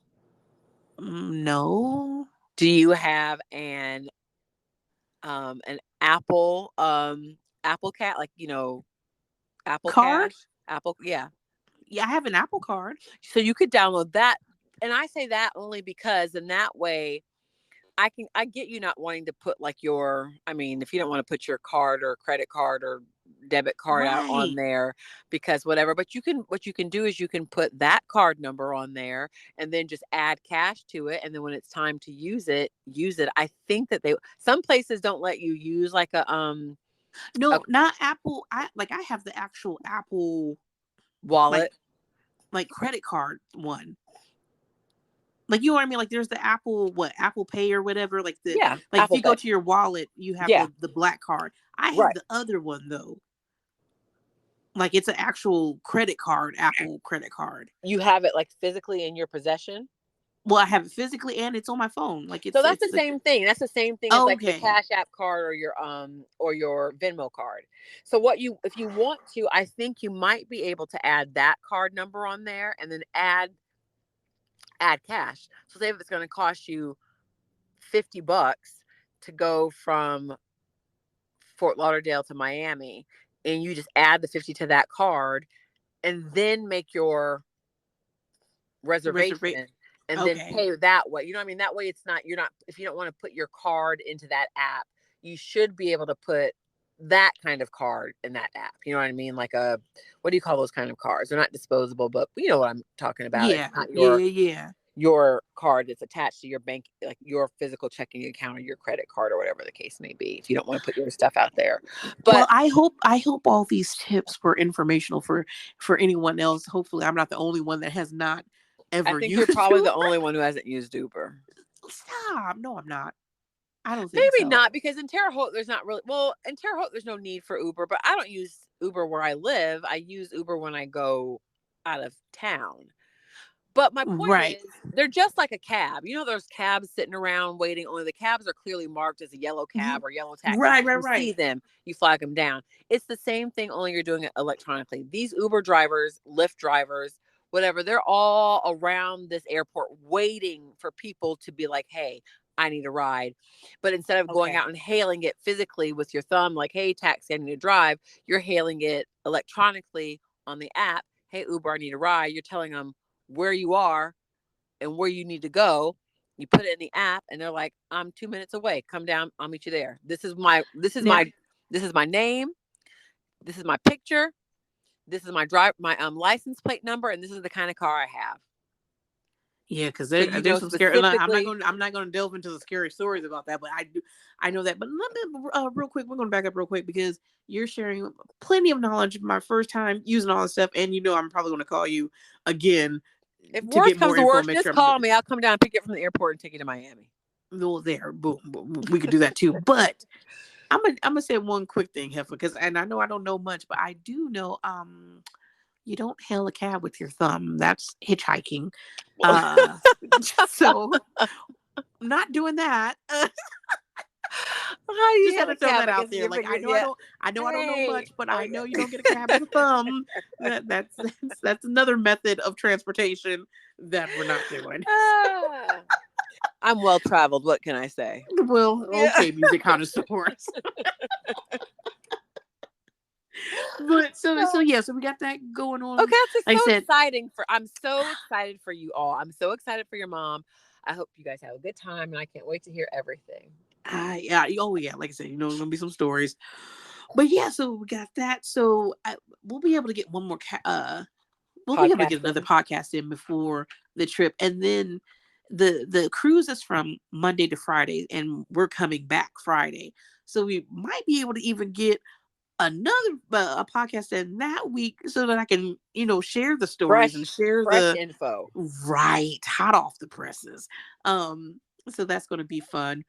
No. Do you have an Apple Cat, like, Apple Card? Cash? Apple, yeah. Yeah, I have an Apple card. So you could download that. And I say that only because in that way I get you not wanting to put like I mean, if you don't want to put your card or credit card or debit card out on Right. there because whatever, but what you can do is you can put that card number on there and then just add cash to it. And then when it's time to use it. I think that some places don't let you use like a No, not Apple. I have the actual Apple like wallet. credit card one. Like, you know what I mean? Like, there's the Apple Pay or whatever. Yeah, Like if Apple you go Pay. to your wallet, you have Yeah, the black card. I have right. the other one though. Like, it's an actual credit card, Apple credit card. You have it like physically in your possession. Well, I have it physically and it's on my phone. Like, So that's it's the the same thing. That's the same thing as like your okay. Cash App card or your Venmo card. So if you want to, I think you might be able to add that card number on there and then add cash. So say if it's going to cost you $50 to go from Fort Lauderdale to Miami, and you just add the 50 to that card and then make your Reservation. reservation and then Okay. pay that way. You know what I mean? That way you're not, if you don't want to put your card into that app, you should be able to put that kind of card in that app. You know what I mean? Like what do you call those kind of cards? They're not disposable, but you know what I'm talking about. It's Yeah. not Yeah. Yeah. Yeah. your card that's attached to your bank, like your physical checking account or your credit card or whatever the case may be, if you don't want to put your stuff out there. Well, But I hope all these tips were informational for anyone else. Hopefully, I'm not the only one that has not I ever think you're used probably Uber. the only one who hasn't used Uber. Stop. No, I'm not. I don't think Maybe so. not, because in Terre Haute there's not really, well, in Terre Haute there's no need for Uber, but I don't use Uber where I live. I use Uber when I go out of town. But my point Right. is, they're just like a cab. You know, there's cabs sitting around waiting, only the cabs are clearly marked as a yellow cab or yellow taxi. Right. So if Right. you see Right. them, you flag them down. It's the same thing, only you're doing it electronically. These Uber drivers, Lyft drivers, whatever, they're all around this airport waiting for people to be like, hey, I need a ride. But instead of going Okay. out and hailing it physically with your thumb, like, hey, taxi, I need to drive, you're hailing it electronically on the app. Hey, Uber, I need a ride. You're telling them where you are and where you need to go. You put it in the app and they're like, I'm 2 minutes away. Come down. I'll meet you there. Now, This is my name. This is my picture. This is my license plate number. And this is the kind of car I have. yeah, because So you there's know some scary. specifically. I'm not going to delve into the scary stories about that, but I know that. But let me real quick. We're going to back up real quick because you're sharing plenty of knowledge. My first time using all this stuff, and I'm probably going to call you again If to worst get comes more to info. worst, Make just sure I'm call good. me. I'll come down and pick you up from the airport and take you to Miami. Well, there, boom, we could do that too. But I'm gonna say one quick thing, Heifer, because and I know I don't know much, but I do know you don't hail a cab with your thumb. That's hitchhiking. Well, Uh, so I'm not doing that. how do you Just had have to a throw cab? that I guess out there. you Like, figure, yeah. I know I don't know Hey. much, but Oh, I know you don't get a yeah. cab with a thumb. That's another method of transportation that we're not doing. Ah, I'm well traveled. What can I say? Well, Yeah. okay, music connoisseurs. But so yeah, so we got that going on. Okay, that's just Like I so said, exciting I'm so excited for you all. I'm so excited for your mom. I hope you guys have a good time and I can't wait to hear everything. yeah, oh yeah, like I said, there's gonna be some stories. But yeah, so we got that. So we'll be able to get one more. We'll be able to get another Podcasting. podcast in before the trip, and then the cruise is from Monday to Friday, and we're coming back Friday, so we might be able to even get another a podcast in that week, so that I can share the stories and share Fresh the info. right hot off the presses. So that's going to be fun.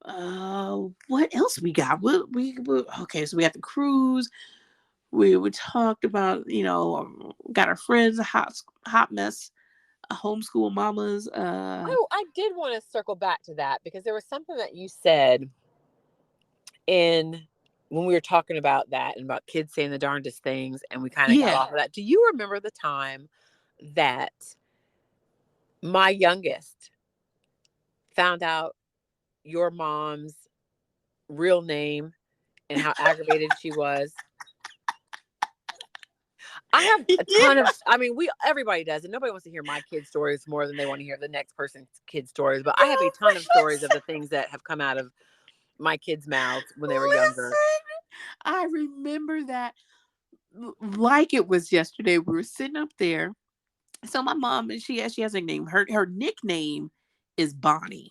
What else we got? Okay, so we got the cruise. We talked about, got our friends, hot mess, homeschool mamas. Oh, I did want to circle back to that because there was something that you said in when we were talking about that and about kids saying the darndest things, and we kind of got Yeah. off of that. Do you remember the time that my youngest found out your mom's real name and how aggravated she was? I have a ton of, I mean, everybody does, and nobody wants to hear my kids' stories more than they want to hear the next person's kids' stories. But I have a ton of stories of the things that have come out of my kids' mouths when they were younger. Listen, I remember that like it was yesterday. We were sitting up there. So my mom, she has a name. Her nickname is Bonnie.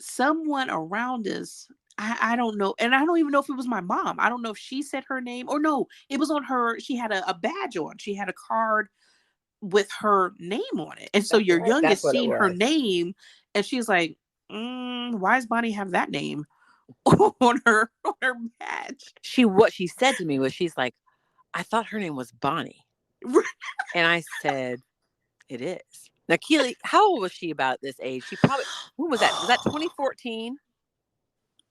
Someone around us, I don't know, and I don't even know if it was my mom. I don't know if she said her name or no. It was on her. She had a badge on. She had a card with her name on it. And so That's your right. That's youngest what it seen her was. name and she's like, why does Bonnie have that name on her badge? What she said to me was, she's like, I thought her name was Bonnie. And I said, it is. Now, Keely, how old was she about this age? She probably, when was that? Was that 2014?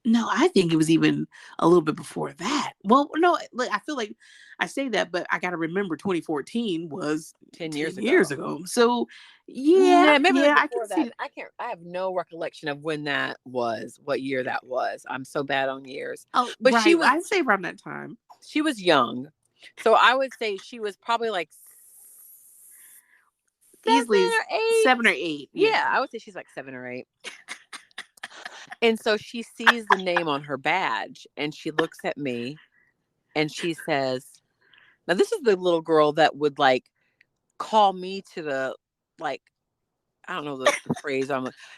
No, I think it was even a little bit before that. Well, no, I feel like I say that, but I got to remember 2014 was 10 years 10 ago. years ago. So, yeah, Nah, maybe it was I can before see that. it. I have no recollection of when that was, what year that was. I'm so bad on years. Oh, But right. I'd say around that time. she was young. So I would say she was probably like seven Easily or eight. 7 or 8. Yeah, Yeah. I would say she's like 7 or 8. And so she sees the name on her badge and she looks at me and she says, now this is the little girl that would like call me to the, like, I don't know the phrase.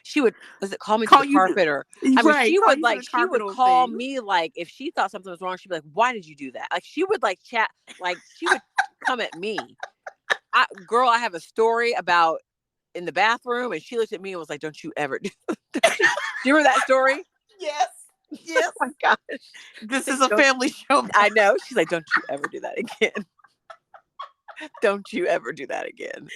She would, was it call me to Call the you carpet, or, to, I mean, right. Call you to the she carpet would on call things. me, like, if she thought something was wrong, she'd be like, why did you do that? Like, she would like chat, like she would come at me. Girl, I have a story about in the bathroom, and she looked at me and was like, don't you ever do do you remember that story? Yes. Yes. Oh my gosh. This Like, is a family show. I know. She's like, don't you ever do that again. Don't you ever do that again.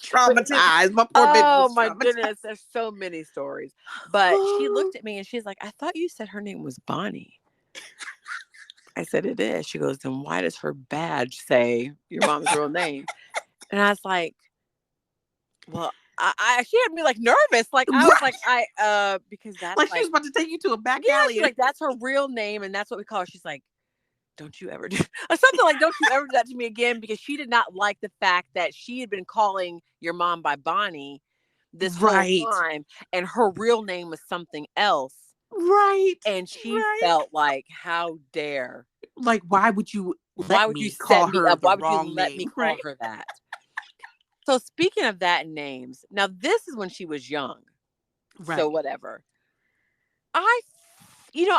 Traumatized. My poor baby Oh was my traumatized. goodness, there's so many stories. But she looked at me and she's like, I thought you said her name was Bonnie. I said, it is. She goes, then why does her badge say your mom's real name? And I was like, well, she had me like nervous. Like, I was like, because that's Like she was about to take you to a back yeah, alley. she's like, that's her real name. And that's what we call her. She's like, don't you ever do or something, like, don't you ever do that to me again, because she did not like the fact that she had been calling your mom by Bonnie this whole Right. time and her real name was something else. Right. And she Right. felt like, how dare, like, why would you why let would you me set call me her up? the Why would you wrong let me name? call Right. her that? So speaking of that in names, now this is when she was young. Right. So whatever.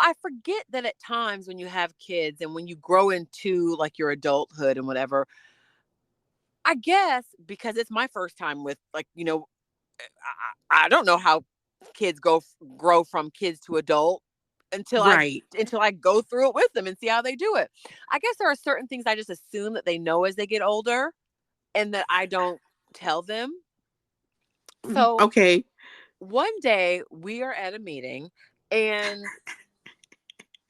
I forget that at times when you have kids and when you grow into like your adulthood and whatever, I guess because it's my first time with, like, I don't know how kids grow from kids to adult until Right. I go through it with them and see how they do it. I guess there are certain things I just assume that they know as they get older and that I don't tell them. So Okay. one day we are at a meeting and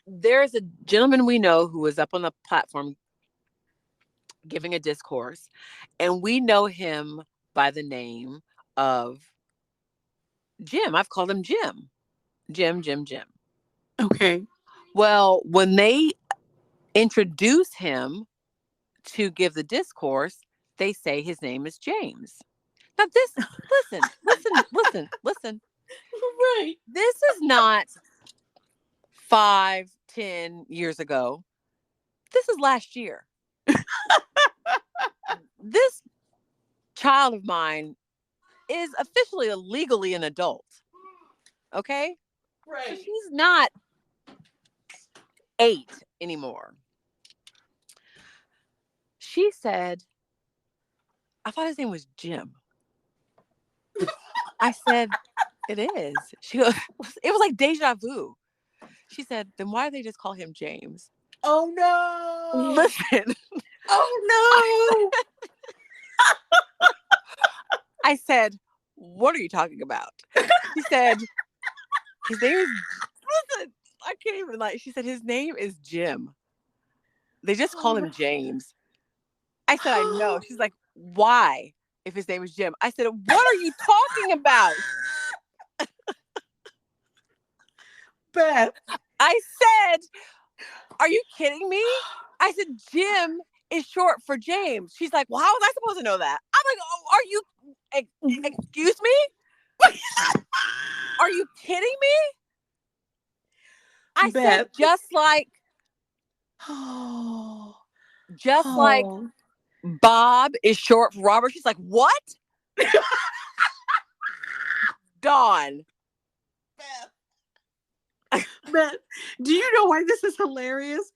there's a gentleman we know who is up on the platform giving a discourse, and we know him by the name of Jim. I've called him Jim. Jim. Okay. Well, when they introduce him to give the discourse, they say his name is James. Now listen. Right. This is not 5-10 years ago. This is last year. This child of mine is officially legally an adult. Okay? Right. So she's not 8 anymore. She said, I thought his name was Jim. I said, it is. She goes, it was like deja vu. She said, then why do they just call him James? Oh no. Listen. Oh no. I said, what are you talking about? She said, his name is, listen, I can't even, like, she said, his name is Jim. They just call him James. I said, I know. She's like, why if his name is Jim? I said, what are you talking about? Beth. I said, are you kidding me? I said, Jim is short for James. She's like, well, how was I supposed to know that? I'm like, oh, are you, excuse me? Are you kidding me? I Beth. said, just like Oh. Bob is short for Robert. She's like, what? Dawn. Beth, do you know why this is hilarious?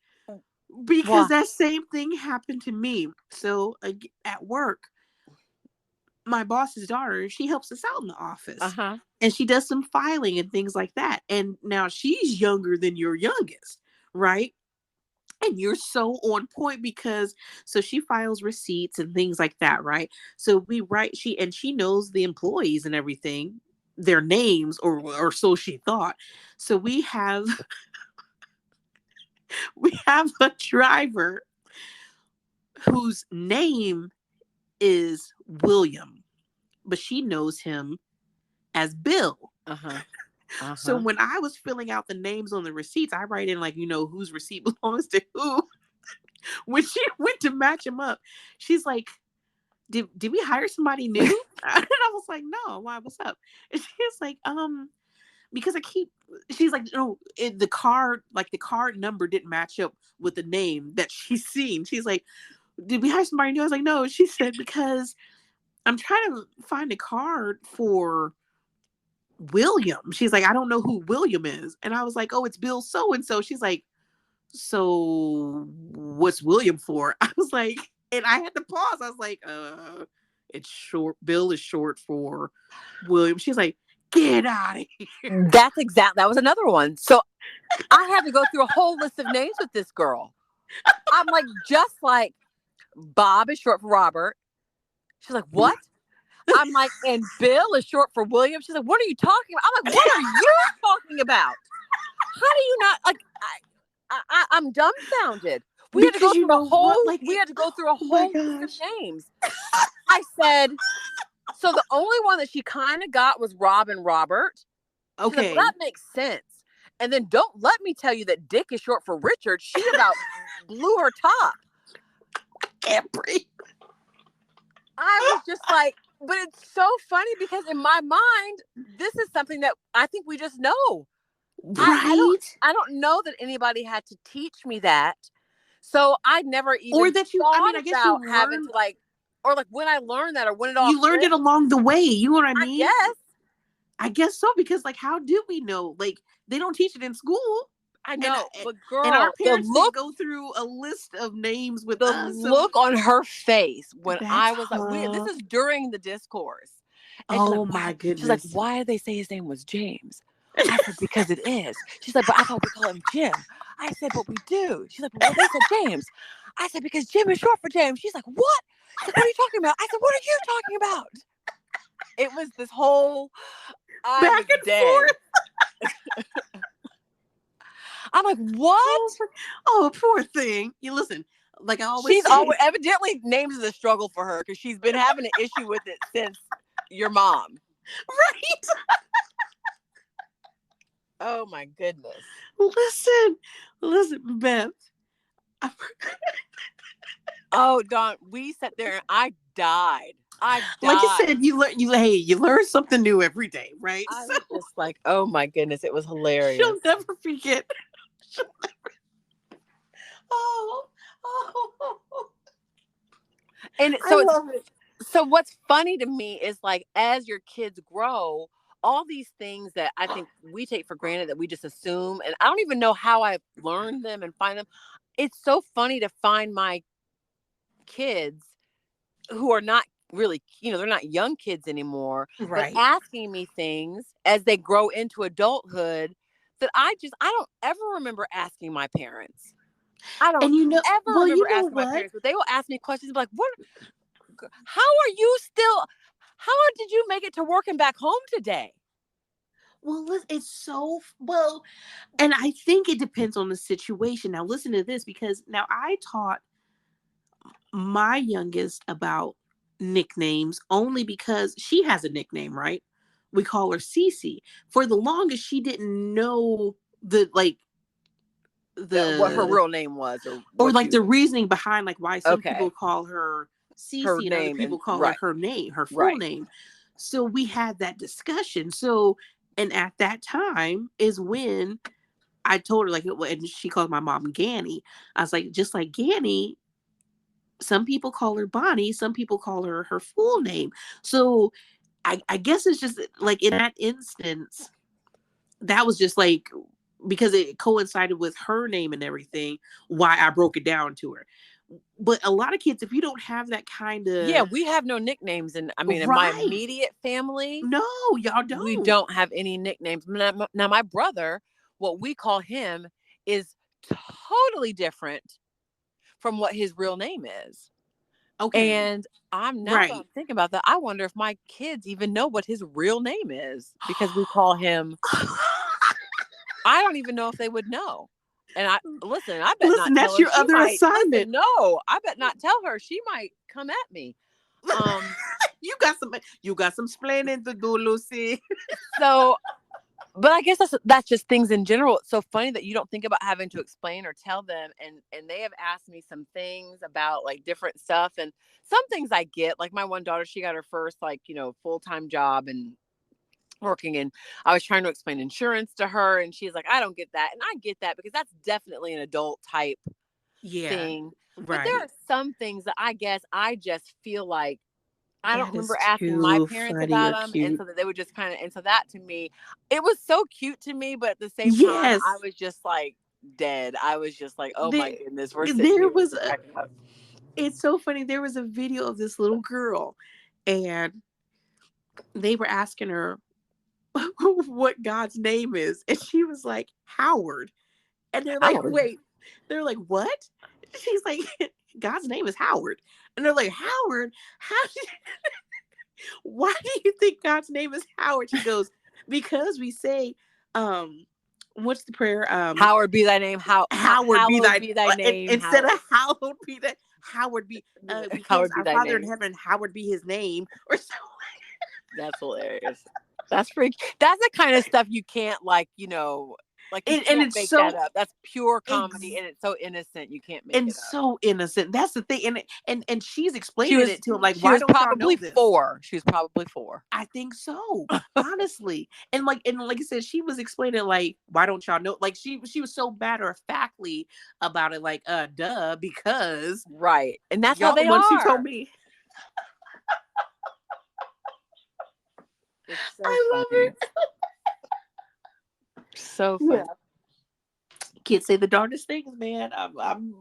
Because that same thing happened to me. So at work, my boss's daughter, she helps us out in the office. Uh-huh. And she does some filing and things like that. And now she's younger than your youngest, right? And you're so on point because so she files receipts and things like that, right? So we write she knows the employees and everything, their names, or so she thought. So we have a driver whose name is William, but she knows him as Bill. Uh-huh. So Uh-huh. when I was filling out the names on the receipts, I write in like, whose receipt belongs to who. When she went to match him up, she's like, did we hire somebody new? And I was like, no, why, what's up? And she was like, because she's like, no, the card number didn't match up with the name that she's seen. She's like, did we hire somebody new? I was like, no. She said, because I'm trying to find a card for William. She's like, I don't know who William is. And I was like, oh, it's Bill so and so. She's like, so what's William for? I was like, and I had to pause. I was like, it's short. Bill is short for William. She's like, get out of here. That was another one. So I had to go through a whole list of names with this girl. I'm like, just like Bob is short for Robert. She's like, what? I'm like, and Bill is short for William. She's like, what are you talking about? I'm like, what are you talking about? How do you not like? I'm dumbfounded. We had to go through a whole. We had to go through a whole list of names. I said, so the only one that she kind of got was Rob and Robert. Okay, like, well, that makes sense. And then don't let me tell you that Dick is short for Richard. She about blew her top. Can't breathe. I was just like, but it's so funny because in my mind, this is something that I think we just know. Right? I don't know that anybody had to teach me that. So I never even or that you, thought I guess about you having to like, or like when I learned that or when it all you learned it along the way. You know what I mean? I guess so, because like, how do we know? Like, they don't teach it in school. I know, but girl, and our parents didn't go through a list of names with us. Look on her face when I was like, this is during the discourse. And oh my goodness. She's like, why did they say his name was James? I said, because it is. She's like, but I thought we call him Jim. I said, but we do. She's like, well, they said James. I said, because Jim is short for James. She's like, what? She's like, what are you talking about? I said, what are you talking about? It was this whole back and forth. I'm like, what? Oh, poor thing. You listen, like I always she's always evidently names is a struggle for her because she's been having an issue with it since your mom. Right. Oh my goodness. Listen, Beth. Oh, Dawn, we sat there and I died. Like you said, you learn something new every day, right? I was just like, oh my goodness, it was hilarious. She'll never forget. And so what's funny to me is like, as your kids grow, all these things that I think we take for granted that we just assume, and I don't even know how I've learned them and find them. It's so funny to find my kids who are not really, they're not young kids anymore, right, but asking me things as they grow into adulthood that I don't ever remember asking my parents. I don't ever remember asking my parents, but they will ask me questions like, how did you make it to working back home today? Well, it's so well, and I think it depends on the situation. Now, listen to this, because now I taught my youngest about nicknames only because she has a nickname, right? We call her Cece. For the longest, she didn't know what her real name was, or like the reasoning behind like why some people call her Cece and other people call her name, her full name. So we had that discussion. So, and at that time is when I told her, and she called my mom Ganny. I was like, just like Ganny, some people call her Bonnie, some people call her her full name. So I guess it's just like in that instance, that was just like, because it coincided with her name and everything, why I broke it down to her. But a lot of kids, if you don't have that kind Yeah, of we have no nicknames. And I mean, in my right, immediate family, no, y'all we don't. don't have any nicknames. Now, my brother, what we call him is totally different from what his real name is. Okay, And now that I'm right. thinking about that, I wonder if my kids even know what his real name is because we call him, I don't even know if they would know. And I bet Listen, not tell that's her. your She other might assignment. listen. No, I bet not tell her. She might come at me. Um, You got some explaining to do, Lucy. so but I guess that's just things in general. It's so funny that you don't think about having to explain or tell them. And they have asked me some things about like different stuff, and some things I get. Like my one daughter, she got her first like full-time job and working, and I was trying to explain insurance to her, and she's like, I don't get that, and I get that because that's definitely an adult type Yeah, thing. But there right. are some things that I guess I just feel like I don't That remember is asking my too parents funny about or them, and cute. so that they would just kind of, and so that to me, it was so cute to me, but at the same time, I Yes, was just like dead. I was just like, oh my there, goodness, we're sitting there here was just a. cracking up. It's so funny. There was a video of this little girl, and they were asking her what God's name is, and she was like Howard, and they're like, Howard. wait, they're like, what? She's like, God's name is Howard, and they're like, Howard, how? Why do you think God's name is Howard? She goes, because we say, um, what's the prayer? Howard be thy name. Howard be Hallowed thy be thy name. instead of hallowed be that Howard be because Howard be our thy Father in name. heaven, Howard be his name, or so. That's hilarious. That's freak. That's the kind of stuff you can't like you And can't it's make that so up. That's pure comedy, ex- and it's so innocent you can't make and it up. so innocent. That's the thing, and she's She explaining was it to him like, she why was don't y'all know probably this? 4. She was probably 4. I think so, honestly. And like I said, she was explaining like, why don't y'all know? Like she was so matter of factly about it, like, duh, because Right. And that's how y'all. they When she told are. me, It's so I love funny. it. So Yeah, funny. kids say the darndest things, man. I'm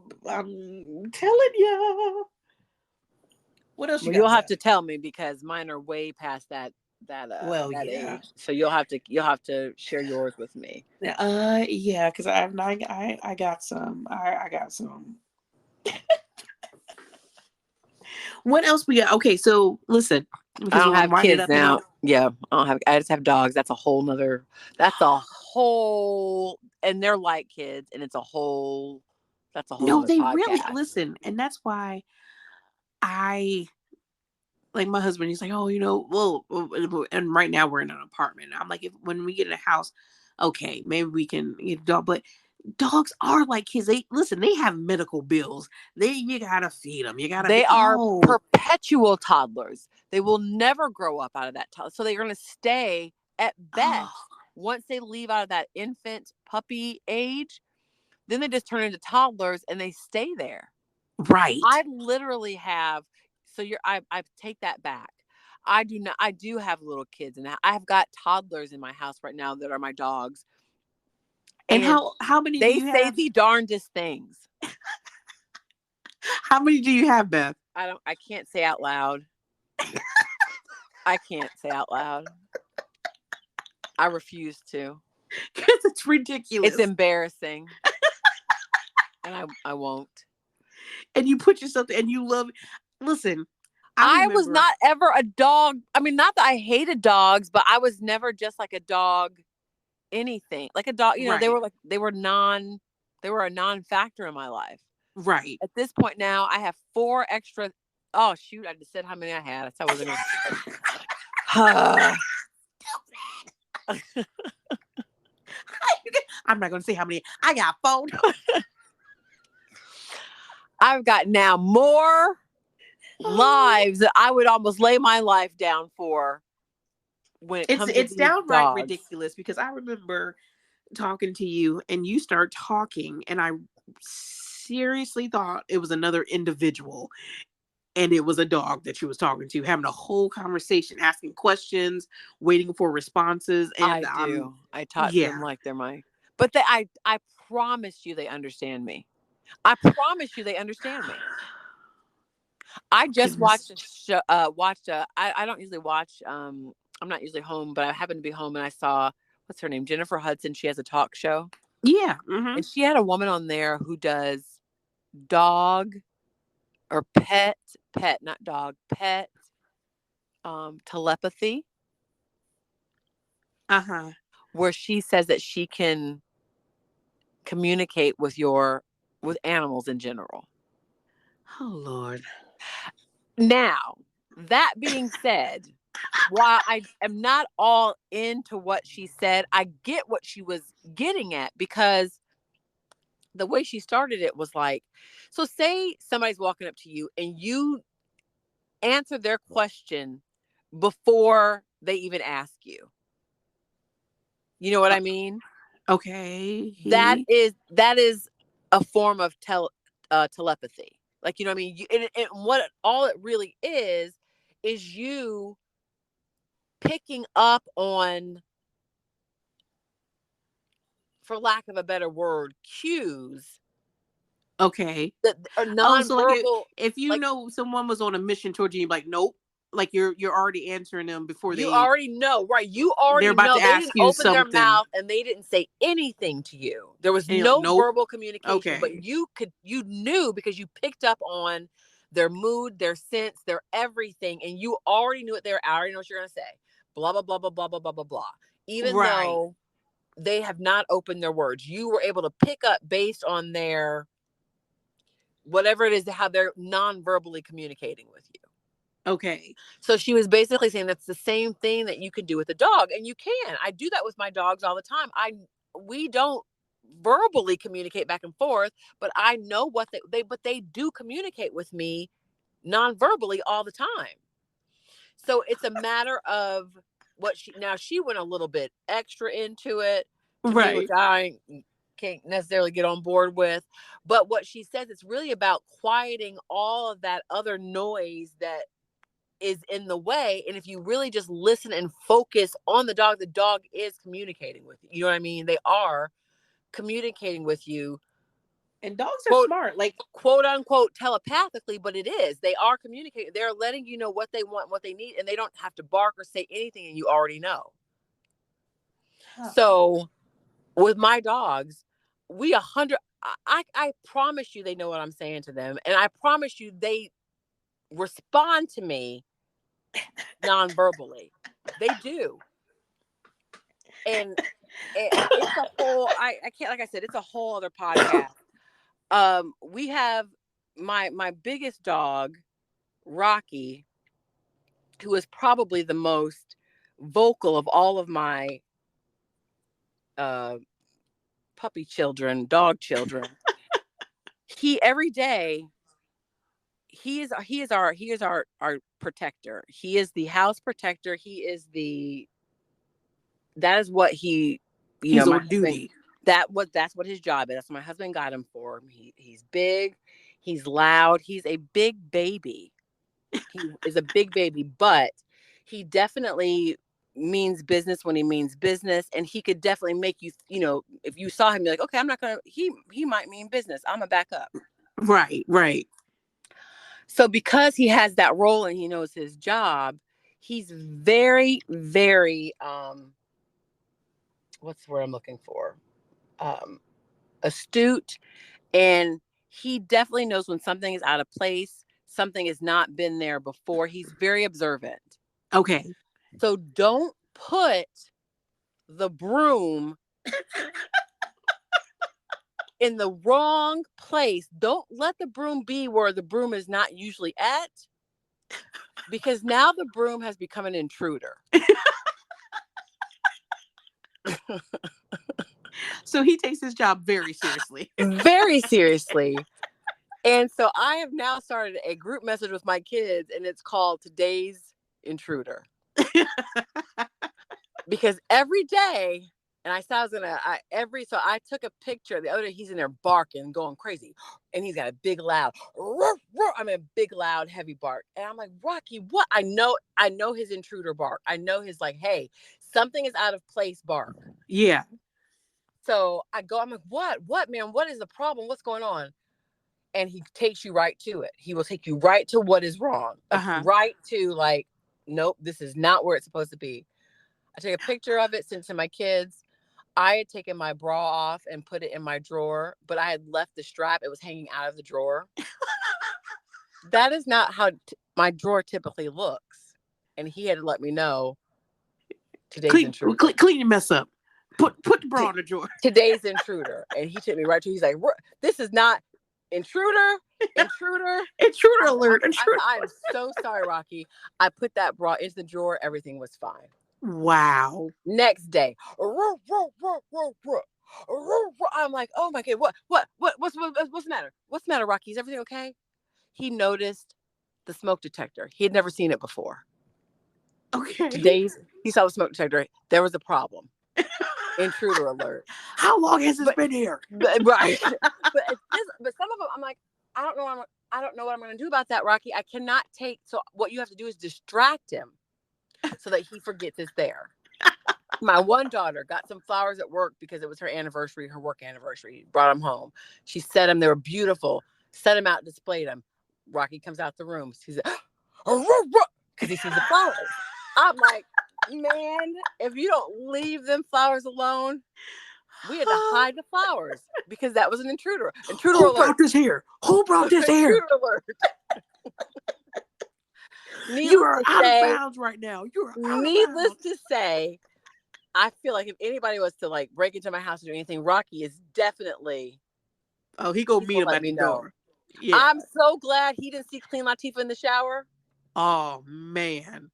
telling you. What else you Well, got, you'll have Beth? to tell me because mine are way past Well, that yeah. age. So you'll have to share yours with me. Yeah, because I got some. I got some. What else we got? Okay, so listen, I because don't we're have winding kids up now. now. Yeah, I just have dogs. That's a whole, and they're like kids, and that's a whole No, nother they really podcast. listen, and that's why I like my husband. He's like, oh, and right now we're in an apartment. I'm like, if when we get in a house, okay, maybe we can get a dog, but dogs are like kids. They listen. They have medical bills. You gotta feed them. You gotta They be. are Oh, perpetual toddlers. They will never grow up out of that toddler. So they're going to stay at oh, best once they leave out of that infant puppy age, then they just turn into toddlers and they stay there. right. I literally have so you're I take that back. I do not I do have little kids and I've got toddlers in my house right now that are my dogs, And and how many do they you say have? the darndest things. How many do you have, Beth? I can't say out loud. I can't say out loud. I refuse to. Because it's It's ridiculous. embarrassing, and I won't. And you put yourself and you love. Listen, I I was remember. not ever a dog. I mean, not that I hated dogs, but I was never just like a dog anything. Like a dog, Right, they were a non-factor in my life. right. At this point now, I have 4 extra. Oh shoot, I just said how many I had. I wasn't gonna. I'm not going to say how many. I got phone. I've got now more Oh, lives that I would almost lay my life down for when it comes to it's these downright dogs. ridiculous because I remember talking to you and you start talking and I seriously thought it was another individual and it was a dog that you was talking to, having a whole conversation, asking questions, waiting for responses, and I do. I talk to them yeah. like they're my. But I promise you, they understand me. I promise you, they understand me. I Oh, just watched goodness. a show. I don't usually watch. I'm not usually home, but I happened to be home and I saw what's her name, Jennifer Hudson. She has a talk show, Yeah. Mm-hmm. and she had a woman on there who does dog or pet, not dog, pet telepathy, Uh-huh. where she says that she can communicate with animals in general. Oh, Lord. Now, that being said, while I am not all into what she said, I get what she was getting at, because the way she started it was like, so say somebody's walking up to you and you answer their question before they even ask you. You know what Uh, I mean? That okay. is a form of telepathy. Like, you know what I mean? And what all it really is you picking up on, for lack of a better word, cues Okay. that are Oh, so like nonverbal. if you Like, know someone was on a mission towards you, you're like, nope. Like you're already answering them before you already know, right? You they're already about know. to They ask didn't you open their something. mouth and they didn't say anything to you. There was And you're like, no nope. verbal communication, but Okay. you knew, because you picked up on their mood, their sense, their everything, and you already knew what they were. I already know what you're gonna say. Blah blah blah blah blah blah blah blah blah. Even Right. though they have not opened their words, you were able to pick up based on their whatever it is, how they're non-verbally communicating with you. Okay. So she was basically saying that's the same thing that you can do with a dog, and you can. I do that with my dogs all the time. We don't verbally communicate back and forth, but I know what they do communicate with me non-verbally all the time. So it's a matter of what she went a little bit extra into it to me, which Right. I can't necessarily get on board with. But what she says, it's really about quieting all of that other noise that is in the way. And if you really just listen and focus on the dog is communicating with you. You know what I mean? They are communicating with you, And dogs are quote smart. Like, quote unquote telepathically, but it is. They are communicating. They're letting you know what they want, what they need, and they don't have to bark or say anything, and you already know. huh. So with my dogs, we 100. I promise you, they know what I'm saying to them, and I promise you, they respond to me non-verbally. They do, and it's a whole. I can't, like I said, it's a whole other podcast. We have my biggest dog, Rocky, who is probably the most vocal of all of my uh puppy children, dog children. He every day he is our protector. He is the house protector. He is the that is what he, He's my on husband, duty. that's what his job is. That's what my husband got him for. He's big, he's loud, he's a big baby. He is a big baby, but he definitely means business when he means business, and he could definitely make you, if you saw him, be like, okay, I'm not gonna. He might mean business. I'm a back up. Right. Right. So because he has that role and he knows his job, he's very, very what's the word I'm looking for? Um, astute, and he definitely knows when something is out of place, something has not been there before. He's very observant. Okay. So don't put the broom in the wrong place. Don't let the broom be where the broom is not usually at, because now the broom has become an intruder. So he takes his job very seriously. Very seriously. And so I have now started a group message with my kids, and it's called Today's Intruder. Because every day, and I said I was gonna, so I took a picture the other day. He's in there barking, going crazy, and he's got a big loud, a big loud, heavy bark, and I'm like, Rocky, what? I know his intruder bark. I know his, like, hey, something is out of place bark. Yeah. So I'm like, what, man, what is the problem? What's going on? and he takes you right to it. He will take you right to what is wrong. Right to like, nope, this is not where it's supposed to be. I take a picture of it, sent it to my kids. I had taken my bra off and put it in my drawer, but I had left the strap. It was hanging out of the drawer. That is not how my drawer typically looks. And he had to let me know today's intruder. Clean your mess up. Put the bra in the drawer. Today's intruder. And he took me right to, he's like, this is not intruder alert. I'm so sorry, Rocky. I put that bra into the drawer. Everything was fine. Wow. Next day. I'm like, oh my God, what's the matter? What's the matter, Rocky? Is everything okay? He noticed the smoke detector. He had never seen it before. Okay. He saw the smoke detector. There was a problem. Intruder alert. How long has this been here? Right. But some of them, I'm like, I don't know what I'm going to do about that, Rocky. I cannot take. So what you have to do is distract him so that he forgets it's there. My one daughter got some flowers at work because it was her anniversary, her work anniversary. Brought them home. She set them. They were beautiful. Set them out, displayed them. Rocky comes out the room. He's like, because he sees the flowers. I'm like, man, if you don't leave them flowers alone, we had to hide the flowers because that was an intruder. Intruder alert. Who brought this here? Who brought this here? Intruder alert. You are out of bounds right now. Needless to say, I feel like if anybody was to like break into my house or do anything, Rocky is definitely. Oh, he gonna meet him at the door. Yeah. I'm so glad he didn't see Clean Latifah in the shower. Oh man.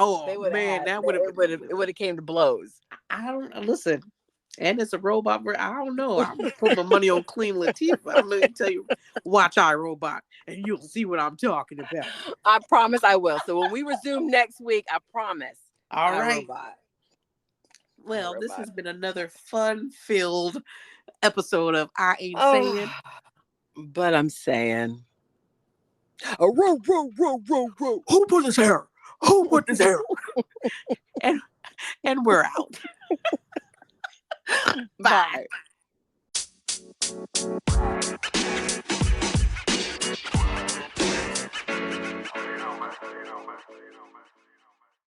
Oh man, it would have came to blows. I don't listen. And it's a robot. I don't know. I'm gonna put my money on Clean Latifah. I'm gonna tell you, watch iRobot, and you'll see what I'm talking about. I promise I will. So when we resume next week, I promise. All right. Well, this has been another fun-filled episode of I Ain't Saying, but I'm saying. Who put this here? Who put this here? and we're out. Bye.